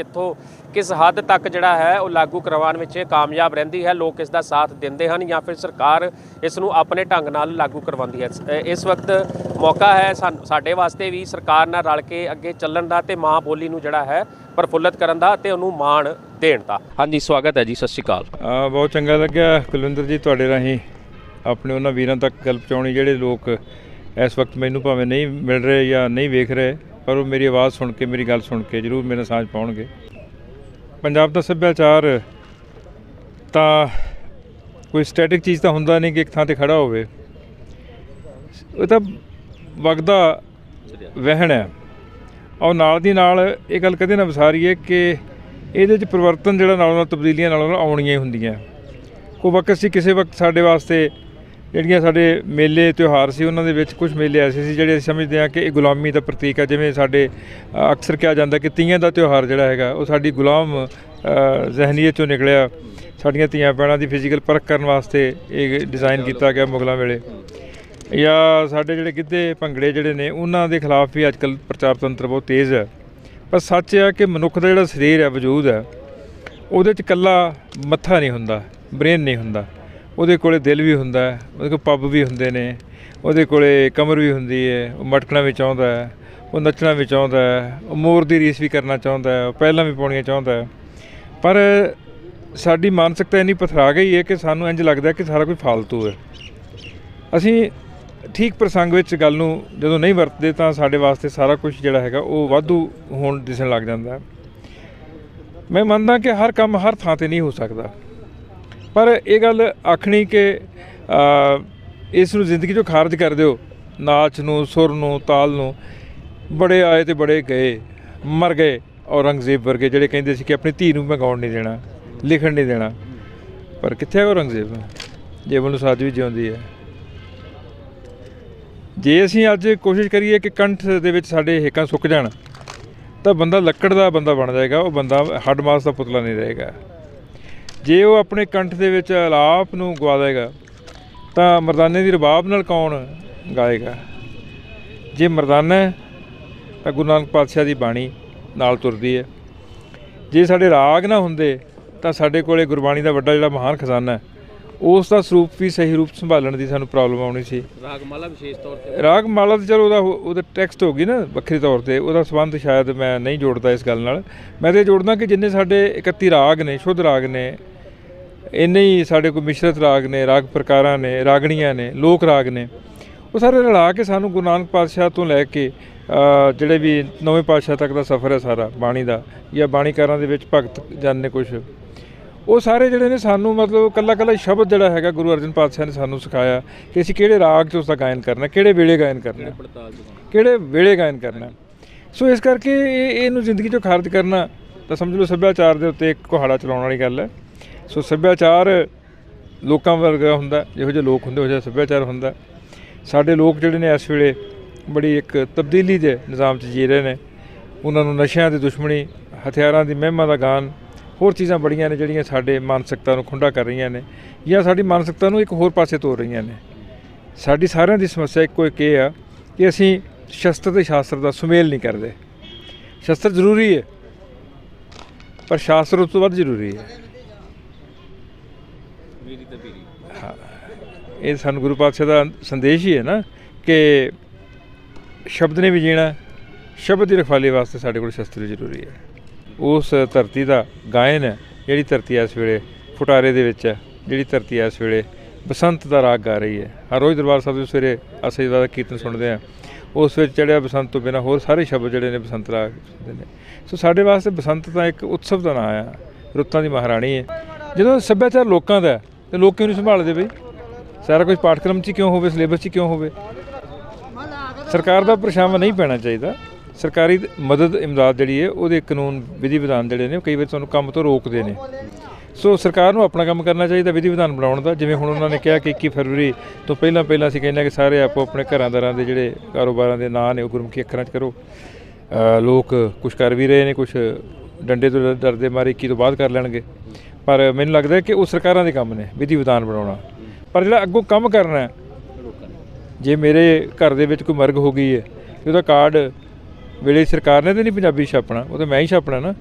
S1: ਕਿਸ ਹੱਦ ਤੱਕ ਜਿਹੜਾ ਹੈ ਉਹ ਲਾਗੂ ਕਰਵਾਉਣ ਵਿੱਚ ਕਾਮਯਾਬ ਰਹਿੰਦੀ ਹੈ, ਲੋਕ ਇਸ ਦਾ ਸਾਥ ਦਿੰਦੇ ਹਨ ਜਾਂ ਫਿਰ ਸਰਕਾਰ ਇਸ ਨੂੰ ਆਪਣੇ ਢੰਗ ਨਾਲ ਲਾਗੂ ਕਰਵਾਉਂਦੀ ਹੈ। ਇਸ ਵਕਤ ਮੌਕਾ ਹੈ ਸਾਡੇ ਵਾਸਤੇ ਵੀ ਸਰਕਾਰ ਨਾਲ ਰਲ ਕੇ ਅੱਗੇ ਚੱਲਣ ਦਾ ਤੇ ਮਾਂ ਬੋਲੀ ਨੂੰ ਜਿਹੜਾ ਹੈ ਪ੍ਰਫੁੱਲਤ ਕਰਨ ਦਾ ਤੇ ਉਹਨੂੰ ਮਾਣ ਦੇਣ ਦਾ। ਹਾਂਜੀ, ਸਵਾਗਤ ਹੈ ਜੀ, ਸਤਿ ਸ਼੍ਰੀ ਅਕਾਲ।
S3: ਬਹੁਤ ਚੰਗਾ ਲੱਗਿਆ ਕੁਲਵਿੰਦਰ ਜੀ ਤੁਹਾਡੇ ਰਾਹੀਂ ਆਪਣੇ ਉਹਨਾਂ ਵੀਰਾਂ ਤੱਕ ਗੱਲ ਪਹੁੰਚਾਉਣੀ ਜਿਹੜੇ ਲੋਕ ਇਸ ਵਕਤ ਮੈਨੂੰ ਭਾਵੇਂ ਨਹੀਂ ਮਿਲ ਰਹੇ ਜਾਂ ਨਹੀਂ ਵੇਖ ਰਹੇ, ਪਰ ਉਹ ਮੇਰੀ ਆਵਾਜ਼ ਸੁਣ ਕੇ ਮੇਰੀ ਗੱਲ ਸੁਣ ਕੇ ਜ਼ਰੂਰ ਮੇਰੇ ਸਾਂਝ ਪਾਉਣਗੇ। ਪੰਜਾਬ ਦਾ ਸੱਭਿਆਚਾਰ ਤਾਂ ਕੋਈ ਸਟੈਟਿਕ ਚੀਜ਼ ਤਾਂ ਹੁੰਦਾ ਨਹੀਂ ਕਿ ਇੱਕ ਥਾਂ 'ਤੇ ਖੜ੍ਹਾ ਹੋਵੇ, ਉਹ ਤਾਂ ਵਗਦਾ ਵਹਿਣ ਹੈ। ਔਰ ਨਾਲ ਦੀ ਨਾਲ ਇਹ ਗੱਲ ਕਦੇ ਨਾ ਵਿਸਾਰੀਏ ਕਿ ਇਹਦੇ 'ਚ ਪਰਿਵਰਤਨ ਜਿਹੜਾ ਨਾਲੋਂ ਤਬਦੀਲੀਆਂ ਨਾਲੋਂ ਆਉਣੀਆਂ ਹੀ ਹੁੰਦੀਆਂ। ਕੋਈ ਵਕਤ ਸੀ ਕਿਸੇ ਵਕਤ ਸਾਡੇ ਵਾਸਤੇ ਜਿਹੜੀਆਂ ਸਾਡੇ ਮੇਲੇ ਤਿਉਹਾਰ ਸੀ ਉਹਨਾਂ ਦੇ ਵਿੱਚ ਕੁਝ ਮੇਲੇ ਐਸੇ ਸੀ ਜਿਹੜੇ ਅਸੀਂ ਸਮਝਦੇ ਹਾਂ ਕਿ ਇਹ ਗੁਲਾਮੀ ਦਾ ਪ੍ਰਤੀਕ ਹੈ। ਜਿਵੇਂ ਸਾਡੇ ਅਕਸਰ ਕਿਹਾ ਜਾਂਦਾ ਕਿ ਤੀਆਂ ਦਾ ਤਿਉਹਾਰ ਜਿਹੜਾ ਹੈਗਾ ਉਹ ਸਾਡੀ ਗੁਲਾਮ ਜ਼ਹਿਨੀਅਤ 'ਚੋਂ ਨਿਕਲਿਆ। ਸਾਡੀਆਂ ਧੀਆਂ ਭੈਣਾਂ ਦੀ ਫਿਜ਼ੀਕਲ ਪਰਖ ਕਰਨ ਵਾਸਤੇ ਇਹ ਡਿਜ਼ਾਈਨ ਕੀਤਾ ਗਿਆ ਮੁਗਲਾਂ ਵੇਲੇ। ਜਾਂ ਸਾਡੇ ਜਿਹੜੇ ਗਿੱਧੇ ਭੰਗੜੇ ਜਿਹੜੇ ਨੇ ਉਹਨਾਂ ਦੇ ਖਿਲਾਫ ਵੀ ਅੱਜ ਕੱਲ੍ਹ ਪ੍ਰਚਾਰ ਤੰਤਰ ਬਹੁਤ ਤੇਜ਼ ਹੈ। ਪਰ ਸੱਚ ਹੈ ਕਿ ਮਨੁੱਖ ਦਾ ਜਿਹੜਾ ਸਰੀਰ ਹੈ, ਵਜੂਦ ਹੈ, ਉਹਦੇ 'ਚ ਇਕੱਲਾ ਮੱਥਾ ਨਹੀਂ ਹੁੰਦਾ, ਬ੍ਰੇਨ ਨਹੀਂ ਹੁੰਦਾ, ਉਹਦੇ ਕੋਲੇ ਦਿਲ ਵੀ ਹੁੰਦਾ, ਉਹਦੇ ਕੋਲ ਪੱਬ ਵੀ ਹੁੰਦੇ ਨੇ, ਉਹਦੇ ਕੋਲੇ ਕਮਰ ਵੀ ਹੁੰਦੀ ਹੈ, ਉਹ ਮਟਕਣਾ ਵੀ ਚਾਹੁੰਦਾ ਹੈ, ਉਹ ਨੱਚਣਾ ਵੀ ਚਾਹੁੰਦਾ ਹੈ, ਉਹ ਮੋਰ ਦੀ ਰੀਸ ਵੀ ਕਰਨਾ ਚਾਹੁੰਦਾ ਹੈ, ਉਹ ਪਹਿਲਾਂ ਵੀ ਪਾਉਣੀਆਂ ਚਾਹੁੰਦਾ ਹੈ। ਪਰ ਸਾਡੀ ਮਾਨਸਿਕਤਾ ਇੰਨੀ ਪਥਰਾ ਗਈ ਹੈ ਕਿ ਸਾਨੂੰ ਇੰਝ ਲੱਗਦਾ ਕਿ ਸਾਰਾ ਕੁਝ ਫਾਲਤੂ ਹੈ। ਅਸੀਂ ਠੀਕ ਪ੍ਰਸੰਗ ਵਿੱਚ ਗੱਲ ਨੂੰ ਜਦੋਂ ਨਹੀਂ ਵਰਤਦੇ ਤਾਂ ਸਾਡੇ ਵਾਸਤੇ ਸਾਰਾ ਕੁਝ ਜਿਹੜਾ ਹੈਗਾ ਉਹ ਵਾਧੂ ਹੋਣ ਦਿਸਣ ਲੱਗ ਜਾਂਦਾ। ਮੈਂ ਮੰਨਦਾ ਕਿ ਹਰ ਕੰਮ ਹਰ ਥਾਂ 'ਤੇ ਨਹੀਂ ਹੋ ਸਕਦਾ, ਪਰ ਇਹ ਗੱਲ ਆਖਣੀ ਕਿ ਇਸ ਨੂੰ ਜ਼ਿੰਦਗੀ 'ਚੋਂ ਖਾਰਜ ਕਰ ਦਿਓ, ਨਾਚ ਨੂੰ, ਸੁਰ ਨੂੰ, ਤਾਲ ਨੂੰ। ਬੜੇ ਆਏ ਤੇ ਬੜੇ ਗਏ, ਮਰ ਗਏ ਔਰੰਗਜ਼ੇਬ ਵਰਗੇ ਜਿਹੜੇ ਕਹਿੰਦੇ ਸੀ ਕਿ ਆਪਣੀ ਧੀ ਨੂੰ ਮੈਂ ਗਾਉਣ ਨਹੀਂ ਦੇਣਾ, ਲਿਖਣ ਨਹੀਂ ਦੇਣਾ। ਪਰ ਕਿੱਥੇ ਹੈ ਔਰੰਗਜ਼ੇਬ? ਜੇਬਲ ਨੂੰ ਸੱਜ ਵੀ ਜਿਉਂਦੀ ਹੈ। ਜੇ ਅਸੀਂ ਅੱਜ ਕੋਸ਼ਿਸ਼ ਕਰੀਏ ਕਿ ਕੰਠ ਦੇ ਵਿੱਚ ਸਾਡੇ ਹੇਕਾਂ ਸੁੱਕ ਜਾਣ ਤਾਂ ਬੰਦਾ ਲੱਕੜ ਦਾ ਬੰਦਾ ਬਣ ਜਾਏਗਾ, ਉਹ ਬੰਦਾ ਹੱਡ ਮਾਸ ਦਾ ਪੁਤਲਾ ਨਹੀਂ ਰਹੇਗਾ। ਜੇ ਉਹ ਆਪਣੇ ਕੰਠ ਦੇ ਵਿੱਚ ਅਲਾਪ ਨੂੰ ਗਵਾ ਦੇਗਾ ਤਾਂ ਮਰਦਾਨੇ ਦੀ ਰਬਾਬ ਨਾਲ ਕੌਣ ਗਾਏਗਾ? ਜੇ ਮਰਦਾਨਾ ਹੈ ਤਾਂ ਗੁਰੂ ਨਾਨਕ ਪਾਤਸ਼ਾਹ ਦੀ ਬਾਣੀ ਨਾਲ ਤੁਰਦੀ ਹੈ। ਜੇ ਸਾਡੇ ਰਾਗ ਨਾ ਹੁੰਦੇ ਤਾਂ ਸਾਡੇ ਕੋਲੇ ਗੁਰਬਾਣੀ ਦਾ ਵੱਡਾ ਜਿਹੜਾ ਮਹਾਨ ਖਜ਼ਾਨਾ ਹੈ ਉਸ ਦਾ ਸਰੂਪ ਵੀ ਸਹੀ ਰੂਪ ਸੰਭਾਲਣ ਦੀ ਸਾਨੂੰ ਪ੍ਰੋਬਲਮ ਆਉਣੀ ਸੀ।
S1: ਰਾਗਮਾਲਾ ਵਿਸ਼ੇਸ਼ ਤੌਰ ਤੇ,
S2: ਰਾਗਮਾਲਾ ਤਾਂ ਚਲੋ ਉਹਦਾ ਟੈਕਸਟ ਹੋ ਗਈ ਨਾ ਵੱਖਰੀ ਤੌਰ 'ਤੇ, ਉਹਦਾ ਸੰਬੰਧ ਸ਼ਾਇਦ ਮੈਂ ਨਹੀਂ ਜੋੜਦਾ ਇਸ ਗੱਲ ਨਾਲ। ਮੈਂ ਤਾਂ ਜੋੜਦਾ ਕਿ ਜਿੰਨੇ ਸਾਡੇ 31 ਰਾਗ ਨੇ, ਸ਼ੁੱਧ ਰਾਗ ਨੇ, ਇੰਨੇ ਹੀ ਸਾਡੇ ਕੋਲ ਮਿਸ਼ਰਤ ਰਾਗ ਨੇ, ਰਾਗ ਪ੍ਰਕਾਰਾਂ ਨੇ, ਰਾਗਣੀਆਂ ਨੇ, ਲੋਕ ਰਾਗ ਨੇ, ਉਹ ਸਾਰੇ ਰਲਾ ਕੇ ਸਾਨੂੰ ਗੁਰੂ ਨਾਨਕ ਪਾਤਸ਼ਾਹ ਤੋਂ ਲੈ ਕੇ ਜਿਹੜੇ ਵੀ ਨਵੇਂ ਪਾਤਸ਼ਾਹ ਤੱਕ ਦਾ ਸਫ਼ਰ ਹੈ ਸਾਰਾ ਬਾਣੀ ਦਾ, ਜਾਂ ਬਾਣੀਕਾਰਾਂ ਦੇ ਵਿੱਚ ਭਗਤ ਜਨ ਨੇ ਕੁਛ, ਉਹ ਸਾਰੇ ਜਿਹੜੇ ਨੇ ਸਾਨੂੰ ਮਤਲਬ ਇਕੱਲਾ ਸ਼ਬਦ ਜਿਹੜਾ ਹੈਗਾ ਗੁਰੂ ਅਰਜਨ ਪਾਤਸ਼ਾਹ ਨੇ ਸਾਨੂੰ ਸਿਖਾਇਆ ਕਿ ਅਸੀਂ ਕਿਹੜੇ ਰਾਗ 'ਚ ਉਸਦਾ ਗਾਇਨ ਕਰਨਾ, ਕਿਹੜੇ ਵੇਲੇ ਗਾਇਨ ਕਰਨਾ, ਕਿਹੜੇ ਵੇਲੇ ਗਾਇਨ ਕਰਨਾ। ਸੋ ਇਸ ਕਰਕੇ ਇਹਨੂੰ ਜ਼ਿੰਦਗੀ 'ਚੋਂ ਖਾਰਜ ਕਰਨਾ ਤਾਂ ਸਮਝ ਲਓ ਸੱਭਿਆਚਾਰ ਦੇ ਉੱਤੇ ਇੱਕ ਕੁਹਾੜਾ ਚਲਾਉਣ ਵਾਲੀ ਗੱਲ ਹੈ। ਸੋ ਸੱਭਿਆਚਾਰ ਲੋਕਾਂ ਵਰਗਾ ਹੁੰਦਾ, ਜਿਹੋ ਜਿਹੇ ਲੋਕ ਹੁੰਦੇ ਉਹ ਜਿਹਾ ਸੱਭਿਆਚਾਰ ਹੁੰਦਾ। ਸਾਡੇ ਲੋਕ ਜਿਹੜੇ ਨੇ ਇਸ ਵੇਲੇ ਬੜੀ ਇੱਕ ਤਬਦੀਲੀ ਦੇ ਨਿਜ਼ਾਮ 'ਚ ਜੀ ਰਹੇ ਨੇ। ਉਹਨਾਂ ਨੂੰ ਨਸ਼ਿਆਂ ਦੀ ਦੁਸ਼ਮਣੀ, ਹਥਿਆਰਾਂ ਦੀ ਮਹਿਮਾ ਦਾ ਗਾਨ, ਹੋਰ ਚੀਜ਼ਾਂ ਬੜੀਆਂ ਨੇ ਜਿਹੜੀਆਂ ਸਾਡੇ ਮਾਨਸਿਕਤਾ ਨੂੰ ਖੁੰਡਾ ਕਰ ਰਹੀਆਂ ਨੇ ਜਾਂ ਸਾਡੀ ਮਾਨਸਿਕਤਾ ਨੂੰ ਇੱਕ ਹੋਰ ਪਾਸੇ ਤੋਰ ਰਹੀਆਂ ਨੇ। ਸਾਡੀ ਸਾਰਿਆਂ ਦੀ ਸਮੱਸਿਆ ਇੱਕੋ ਇੱਕ ਇਹ ਆ ਕਿ ਅਸੀਂ ਸ਼ਸਤਰ ਅਤੇ ਸ਼ਾਸਤਰ ਦਾ ਸੁਮੇਲ ਨਹੀਂ ਕਰਦੇ। ਸ਼ਸਤਰ ਜ਼ਰੂਰੀ ਹੈ ਪਰ ਸ਼ਾਸਤਰ ਉਸ ਤੋਂ ਵੱਧ ਜ਼ਰੂਰੀ ਹੈ। ਹਾਂ, ਇਹ ਸਾਨੂੰ ਗੁਰੂ ਪਾਤਸ਼ਾਹ ਦਾ ਸੰਦੇਸ਼ ਹੀ ਹੈ ਨਾ ਕਿ ਸ਼ਬਦ ਨੇ ਵੀ ਜੀਣਾ, ਸ਼ਬਦ ਦੀ ਰਖਵਾਲੀ ਵਾਸਤੇ ਸਾਡੇ ਕੋਲ ਸ਼ਸਤਰ ਜ਼ਰੂਰੀ ਹੈ।
S3: ਉਸ ਧਰਤੀ ਦਾ ਗਾਇਨ ਹੈ, ਜਿਹੜੀ ਧਰਤੀ ਇਸ ਵੇਲੇ ਫੁਟਾਰੇ ਦੇ ਵਿੱਚ ਹੈ, ਜਿਹੜੀ ਧਰਤੀ ਇਸ ਵੇਲੇ ਬਸੰਤ ਦਾ ਰਾਗ ਗਾ ਰਹੀ ਹੈ। ਹਰ ਰੋਜ਼ ਦਰਬਾਰ ਸਾਹਿਬ ਦੇ ਸਵੇਰੇ ਅਸੀਂ ਦਾ ਕੀਰਤਨ ਸੁਣਦੇ ਹਾਂ, ਉਸ ਵਿੱਚ ਚੜ੍ਹਿਆ ਬਸੰਤ ਤੋਂ ਬਿਨਾਂ ਹੋਰ ਸਾਰੇ ਸ਼ਬਦ ਜਿਹੜੇ ਨੇ ਬਸੰਤ ਰਾਗ ਦੇ ਨੇ। ਸੋ ਸਾਡੇ ਵਾਸਤੇ ਬਸੰਤ ਤਾਂ ਇੱਕ ਉਤਸਵ ਦਾ ਨਾਂ ਆ, ਰੁੱਤਾਂ ਦੀ ਮਹਾਰਾਣੀ ਹੈ। ਜਦੋਂ ਸੱਭਿਆਚਾਰ ਲੋਕਾਂ ਦਾ ਤੇ ਲੋਕ ਕਿਉਂ ਨਹੀਂ ਸੰਭਾਲਦੇ ਬਈ? ਸਾਰਾ ਕੁਝ ਪਾਠਕ੍ਰਮ 'ਚ ਕਿਉਂ ਹੋਵੇ, ਸਿਲੇਬਸ 'ਚ ਕਿਉਂ ਹੋਵੇ? ਸਰਕਾਰ ਦਾ ਪਰਛਾਵਾਂ ਨਹੀਂ ਪੈਣਾ ਚਾਹੀਦਾ। ਸਰਕਾਰੀ ਮਦਦ ਇਮਦਾਦ ਜਿਹੜੀ ਹੈ ਉਹਦੇ ਕਾਨੂੰਨ ਵਿਧੀ ਵਿਧਾਨ ਜਿਹੜੇ ਨੇ ਕਈ ਵਾਰ ਤੁਹਾਨੂੰ ਕੰਮ ਤੋਂ ਰੋਕਦੇ ਨੇ। ਸੋ ਸਰਕਾਰ ਨੂੰ ਆਪਣਾ ਕੰਮ ਕਰਨਾ ਚਾਹੀਦਾ ਵਿਧੀ ਵਿਧਾਨ ਬਣਾਉਣ ਦਾ। ਜਿਵੇਂ ਹੁਣ ਉਹਨਾਂ ਨੇ ਕਿਹਾ ਕਿ 21 ਫਰਵਰੀ ਤੋਂ ਪਹਿਲਾਂ ਅਸੀਂ ਕਹਿੰਦੇ ਹਾਂ ਕਿ ਸਾਰੇ ਆਪੋ ਆਪਣੇ ਘਰਾਂ ਦਰਾਂ ਦੇ ਜਿਹੜੇ ਕਾਰੋਬਾਰਾਂ ਦੇ ਨਾਂ ਨੇ ਉਹ ਗੁਰਮੁਖੀ ਅੱਖਰਾਂ 'ਚ ਕਰੋ। ਲੋਕ ਕੁਛ ਕਰ ਵੀ ਰਹੇ ਨੇ, ਕੁਛ ਡੰਡੇ ਤੋਂ ਡਰਦੇ ਮਾਰੇ 21 ਤੋਂ ਬਾਅਦ ਕਰ ਲੈਣਗੇ। ਪਰ ਮੈਨੂੰ ਲੱਗਦਾ ਕਿ ਉਹ ਸਰਕਾਰਾਂ ਦੇ ਕੰਮ ਨੇ ਵਿਧੀ ਵਿਧਾਨ ਬਣਾਉਣਾ। ਪਰ ਜਿਹੜਾ ਅੱਗੋਂ ਕੰਮ ਕਰਨਾ, ਜੇ ਮੇਰੇ ਘਰ ਦੇ ਵਿੱਚ ਕੋਈ ਮਰਗ ਹੋ ਗਈ ਹੈ ਤੇ ਉਹਦਾ ਕਾਰਡ ਵੇਲੇ ਸਰਕਾਰ ਨੇ ਤਾਂ ਨਹੀਂ ਪੰਜਾਬੀ ਛਾਪਣਾ, ਉਹ ਤਾਂ ਮੈਂ ਹੀ ਛਾਪਣਾ ਨਾ।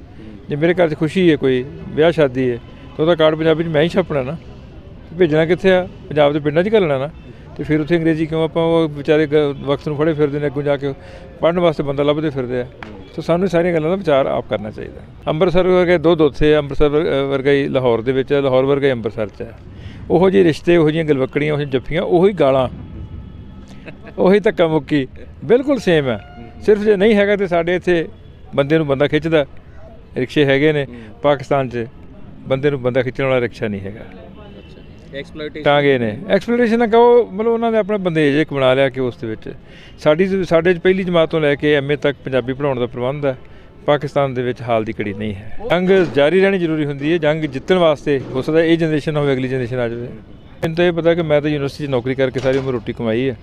S3: ਜੇ ਮੇਰੇ ਘਰ 'ਚ ਖੁਸ਼ੀ ਹੈ, ਕੋਈ ਵਿਆਹ ਸ਼ਾਦੀ ਹੈ, ਤਾਂ ਉਹਦਾ ਕਾਰਡ ਪੰਜਾਬੀ 'ਚ ਮੈਂ ਹੀ ਛਾਪਣਾ ਨਾ। ਭੇਜਣਾ ਕਿੱਥੇ ਆ? ਪੰਜਾਬ ਦੇ ਪਿੰਡਾਂ 'ਚ ਘੱਲਣਾ ਨਾ। ਤੇ ਫਿਰ ਉੱਥੇ ਅੰਗਰੇਜ਼ੀ ਕਿਉਂ? ਆਪਾਂ ਉਹ ਵਿਚਾਰੇ ਵਕਤ ਨੂੰ ਫੜੇ ਫਿਰਦੇ ਨੇ, ਅੱਗੋਂ ਜਾ ਕੇ ਪੜ੍ਹਨ ਵਾਸਤੇ ਬੰਦਾ ਲੱਭਦੇ ਫਿਰਦੇ ਆ। ਸੋ ਸਾਨੂੰ ਸਾਰੀਆਂ ਗੱਲਾਂ ਦਾ ਵਿਚਾਰ ਆਪ ਕਰਨਾ ਚਾਹੀਦਾ। ਅੰਮ੍ਰਿਤਸਰ ਵਰਗੇ ਦੁੱਧ ਉੱਥੇ, ਅੰਮ੍ਰਿਤਸਰ ਵਰਗਾ ਹੀ ਲਾਹੌਰ ਦੇ ਵਿੱਚ ਹੈ, ਲਾਹੌਰ ਵਰਗਾ ਹੀ ਅੰਮ੍ਰਿਤਸਰ 'ਚ ਹੈ। ਉਹੋ ਜਿਹੇ ਰਿਸ਼ਤੇ, ਉਹੋ ਜਿਹੀਆਂ ਗਲਵੱਕੜੀਆਂ, ਉਹੀ ਜੱਫੀਆਂ, ਉਹੀ ਗਾਲਾਂ, ਉਹੀ ਧੱਕਾ ਮੁੱਕੀ, ਬਿਲਕੁਲ ਸੇਮ ਹੈ। ਸਿਰਫ ਜੇ ਨਹੀਂ ਹੈਗਾ ਤਾਂ ਸਾਡੇ ਇੱਥੇ ਬੰਦੇ ਨੂੰ ਬੰਦਾ ਖਿੱਚਦਾ ਰਿਕਸ਼ੇ ਹੈਗੇ ਨੇ, ਪਾਕਿਸਤਾਨ 'ਚ ਬੰਦੇ ਨੂੰ ਬੰਦਾ ਖਿੱਚਣ ਵਾਲਾ ਰਿਕਸ਼ਾ ਨਹੀਂ ਹੈਗਾ। ਟਾਂਗੇ ਨੇ ਐਕਸਪਲੋਰੇਸ਼ਨ ਨਾ ਕਹੋ, ਮਤਲਬ ਉਹਨਾਂ ਨੇ ਆਪਣਾ ਬੰਦੇਜ ਇੱਕ ਬਣਾ ਲਿਆ ਕਿ ਉਸ ਦੇ ਵਿੱਚ ਸਾਡੇ ਪਹਿਲੀ ਜਮਾਤ ਤੋਂ ਲੈ ਕੇ MA ਤੱਕ ਪੰਜਾਬੀ ਪੜ੍ਹਾਉਣ ਦਾ ਪ੍ਰਬੰਧ ਹੈ। ਪਾਕਿਸਤਾਨ ਦੇ ਵਿੱਚ ਹਾਲ ਦੀ ਘੜੀ ਨਹੀਂ ਹੈ। ਜੰਗ ਜਾਰੀ ਰਹਿਣੀ ਜ਼ਰੂਰੀ ਹੁੰਦੀ ਹੈ। ਜੰਗ ਜਿੱਤਣ ਵਾਸਤੇ ਹੋ ਸਕਦਾ ਇਹ ਜਨਰੇਸ਼ਨ ਹੋਵੇ, ਅਗਲੀ ਜਨਰੇਸ਼ਨ ਆ ਜਾਵੇ। ਮੈਨੂੰ ਤਾਂ ਇਹ ਪਤਾ ਕਿ ਮੈਂ ਤਾਂ ਯੂਨੀਵਰਸਿਟੀ 'ਚ ਨੌਕਰੀ ਕਰਕੇ ਸਾਰੀ ਉਮਰ ਰੋਟੀ ਕਮਾਈ ਹੈ।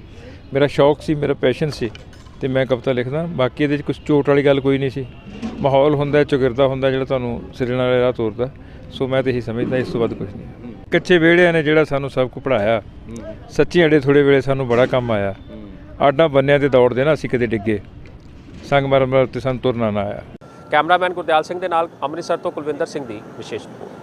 S3: ਮੇਰਾ ਸ਼ੌਕ ਸੀ, ਮੇਰਾ ਪੈਸ਼ਨ ਸੀ ਅਤੇ ਮੈਂ ਕਵਿਤਾ ਲਿਖਦਾ। ਬਾਕੀ ਇਹਦੇ 'ਚ ਕੁਛ ਚੋਟ ਵਾਲੀ ਗੱਲ ਕੋਈ ਨਹੀਂ ਸੀ। ਮਾਹੌਲ ਹੁੰਦਾ, ਚੌਗਿਰਦਾ ਹੁੰਦਾ ਜਿਹੜਾ ਤੁਹਾਨੂੰ ਸਿਰਣ ਵਾਲੇ ਰਾਹ ਤੋਰਦਾ। ਸੋ ਮੈਂ ਤਾਂ ਇਹੀ ਸਮਝਦਾ, ਇਸ ਤੋਂ ਵੱਧ ਕੁਛ ਨਹੀਂ। ਕੱਚੇ ਵਿਹੜਿਆਂ ਨੇ ਜਿਹੜਾ ਸਾਨੂੰ ਸਭ ਕੁਝ ਪੜ੍ਹਾਇਆ, ਸੱਚੀ ਅੜੇ ਥੋੜ੍ਹੇ ਵੇਲੇ ਸਾਨੂੰ ਬੜਾ ਕੰਮ ਆਇਆ। ਆਡਾਂ ਬੰਨਿਆਂ 'ਤੇ ਦੌੜਦੇ ਨਾ ਅਸੀਂ ਕਦੇ ਡਿੱਗੇ, ਸੰਗਮਰਮਰ 'ਤੇ ਸਾਨੂੰ ਤੁਰਨਾ ਨਾ ਆਇਆ।
S1: ਕੈਮਰਾਮੈਨ ਗੁਰਦਿਆਲ ਸਿੰਘ ਦੇ ਨਾਲ ਅੰਮ੍ਰਿਤਸਰ ਤੋਂ ਕੁਲਵਿੰਦਰ ਸਿੰਘ ਦੀ ਵਿਸ਼ੇਸ਼ ਰਿਪੋਰਟ।